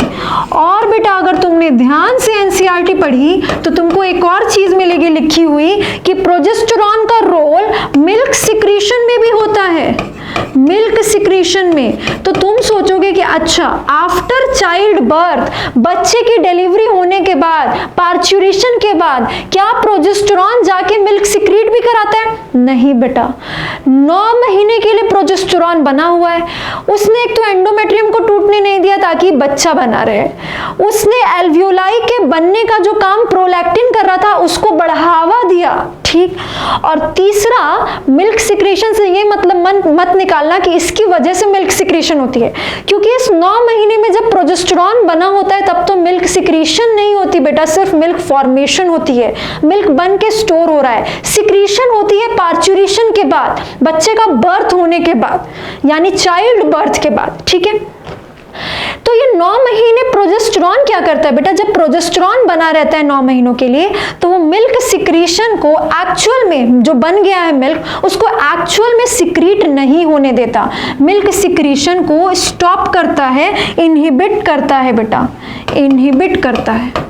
और बेटा अगर तुमने ध्यान से एनसीईआरटी पढ़ी तो तुमको एक और चीज मिलेगी लिखी हुई कि प्रोजेस्टेरॉन का रोल मिल्क सिक्रीशन में भी होता है, मिल्क सिक्रीशन में। तो तुम सोचोगे कि अच्छा आफ्टर चाइल्ड बर्थ, बच्चे की डिलीवरी होने के बाद, पार्चुरेशन के बाद क्या प्रोजेस्टेरॉन जाके मिल्क सिक्रीट भी कराता है? नहीं बेटा, 9 महीने के लिए प्रोजेस्टेरॉन बना हुआ है। उसने एक तो एंडोमेट्रियम को टूटने नहीं दिया ताकि बच्चा बना रहे, उसने एल्वियोलाई के बनने का जो काम प्रोलैक्टिन कर रहा था उसको बढ़ावा दिया। ठीक, और तीसरा मिल्क सिक्रेशन से ये मतलब मत निकालना कि इसकी वजह से मिल्क सिक्रेशन होती है, क्योंकि इस 9 महीने में जब प्रोजेस्टेरॉन बना होता है तब तो मिल्क सिक्रेशन नहीं होती बेटा, सिर्फ मिल्क फॉर्मेशन होती है, मिल्क बन के स्टोर हो रहा है। सिक्रेशन होती है पार्चुरेशन के बाद, बच्चे का बर्थ होने के बाद, यानी चाइल्ड बर्थ के बाद। ठीक है, तो ये 9 महीने प्रोजेस्टेरॉन क्या करता है बेटा? जब प्रोजेस्टेरॉन बना रहता है 9 महीनों के लिए तो वो मिल्क सिक्रीशन को एक्चुअल में जो बन गया है मिल्क, उसको एक्चुअल में सिक्रीट नहीं होने देता, मिल्क सिक्रीशन को स्टॉप करता है, इनहिबिट करता है बेटा, इनहिबिट करता है।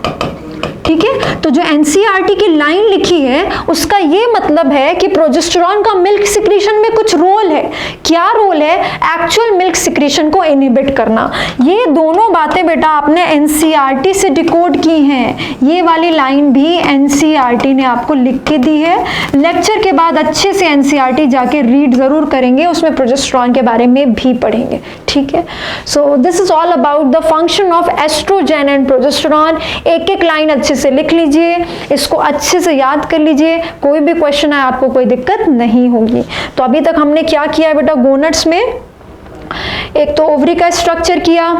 ठीक है, तो जो एनसीईआरटी की लाइन लिखी है उसका ये मतलब है कि प्रोजेस्टेरॉन का मिल्क सिक्रीशन में कुछ रोल है। क्या रोल है? एक्चुअल मिल्क सिक्रीशन को इनहिबिट करना। ये दोनों बातें बेटा आपने एनसीईआरटी से डिकोड की हैं। ये वाली लाइन भी एनसीईआरटी ने आपको लिख के दी है। लेक्चर के बाद अच्छे से एनसीईआरटी जाके रीड जरूर करेंगे, उसमें प्रोजेस्टेरॉन के बारे में भी पढ़ेंगे। ठीक है, सो this is all about the function of oestrogen and progesterone. एक एक लाइन अच्छे से लिख लीजिए, इसको अच्छे से याद कर लीजिए, कोई भी क्वेश्चन आए आपको कोई दिक्कत नहीं होगी। तो अभी तक हमने क्या किया है बेटा? गोनड्स में एक तो ओवरी का स्ट्रक्चर किया,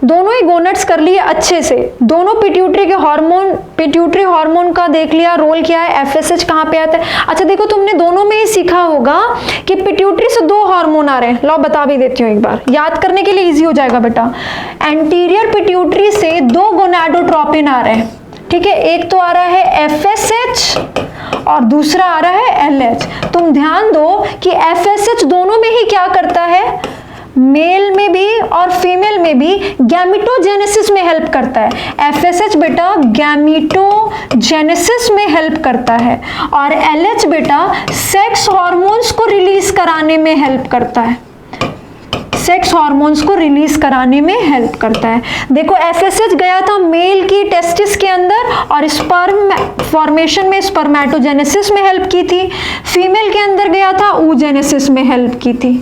दोनों ही गोनड्स कर लिए अच्छे से, दोनों पिट्यूटरी के हार्मोन, पिट्यूटरी हार्मोन का देख लिया रोल क्या है, एफएसएच कहाँ पे आता है। अच्छा देखो, तुमने दोनों में ही सीखा होगा कि पिट्यूटरी से 2 हार्मोन आ रहे हैं। लो बता भी देती हूँ एक बार, याद करने के लिए इजी हो जाएगा बेटा। एंटीरियर पिट्यूटरी से 2 गोनाडोट्रोपिन आ रहे हैं। ठीक है, एक तो आ रहा है एफएसएच और दूसरा आ रहा है एलएच। तुम ध्यान दो कि एफएसएच दोनों में ही क्या करता है, मेल में भी और फीमेल में भी गैमिटोजेनेसिस में हेल्प करता है। एफएसएच बेटा गैमिटोजेनेसिस में हेल्प करता है और एलएच बेटा सेक्स हार्मोन्स को रिलीज कराने में हेल्प करता है, सेक्स हार्मोन्स को रिलीज कराने में हेल्प करता है। देखो एफएसएच गया था मेल की टेस्टिस के अंदर और स्पर्म फॉर्मेशन में, स्पर्मेटोजेनेसिस में हेल्प की थी। फीमेल के अंदर गया था oogenesis में हेल्प की थी।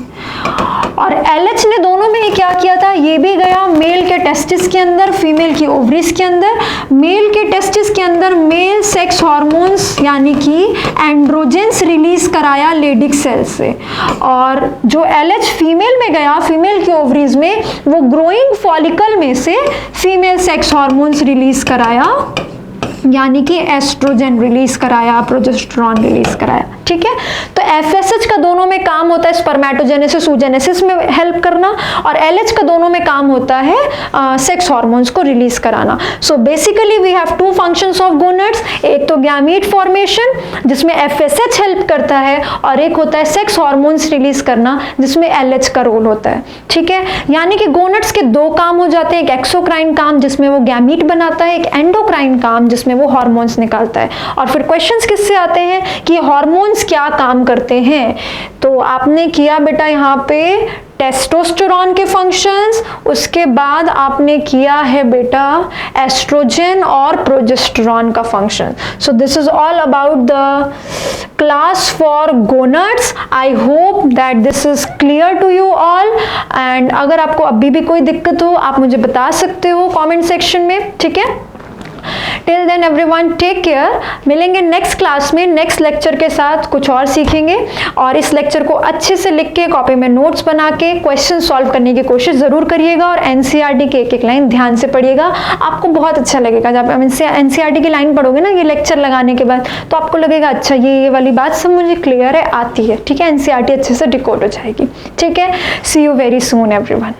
और एलएच ने दोनों में ही क्या किया था, ये भी गया मेल के टेस्टिस के अंदर, फीमेल की ओवरीज के अंदर। मेल के टेस्टिस के अंदर मेल सेक्स हार्मोन्स यानी कि एंड्रोजेंस रिलीज कराया लेडिक सेल से, और जो एलएच फीमेल में गया, फीमेल की ओवरीज में, वो ग्रोइंग फॉलिकल में से फीमेल सेक्स हार्मोन्स रिलीज कराया यानी कि एस्ट्रोजन रिलीज कराया, प्रोजेस्टेरॉन रिलीज कराया। ठीक है, तो एफएसएच का दोनों में काम होता है स्पर्मेटोजेनेसिस oogenesis में हेल्प करना, और एलएच का दोनों में काम होता है सेक्स हार्मोन्स को रिलीज कराना। So basically we have two functions of gonads, एक तो गैमीट फॉर्मेशन जिसमें एफएसएच हेल्प करता है, और एक होता है सेक्स हार्मोन्स रिलीज करना जिसमें एलएच का रोल होता है। ठीक है, यानी कि गोनेड्स के दो काम हो जाते हैं, एक एक्सोक्राइन काम जिसमें वो गैमीट बनाता है, एक एंडोक्राइन काम जिसमें वो हार्मोन्स निकालता है। और फिर क्वेश्चंस किससे आते हैं कि हार्मोन्स क्या काम करते हैं, तो आपने किया बेटा यहाँ पे टेस्टोस्टेरोन के फंक्शंस, उसके बाद आपने किया है बेटा एस्ट्रोजन और प्रोजेस्टेरॉन का function. So this is all about the class for gonads. I hope that this is clear to you all, and अगर आपको अभी भी कोई दिक्कत हो आप मुझे बता सकते हो कमेंट सेक्शन में। ठीक है, till then everyone take care. मिलेंगे नेक्स्ट क्लास में नेक्स्ट लेक्चर के साथ, कुछ और सीखेंगे, और इस लेक्चर को अच्छे से लिख के कॉपी में नोट्स बना के क्वेश्चन सॉल्व करने की कोशिश जरूर करिएगा, और एनसीईआरटी के एक एक लाइन ध्यान से पढ़िएगा। आपको बहुत अच्छा लगेगा जब आप एनसीईआरटी की लाइन पढ़ोगे ना ये लेक्चर लगाने के बाद, तो आपको लगेगा अच्छा ये वाली बात सब मुझे क्लियर है, आती है। ठीक है, एनसीईआरटी अच्छे से डिकोड हो जाएगी। ठीक है, सी यू वेरी सून एवरीवन।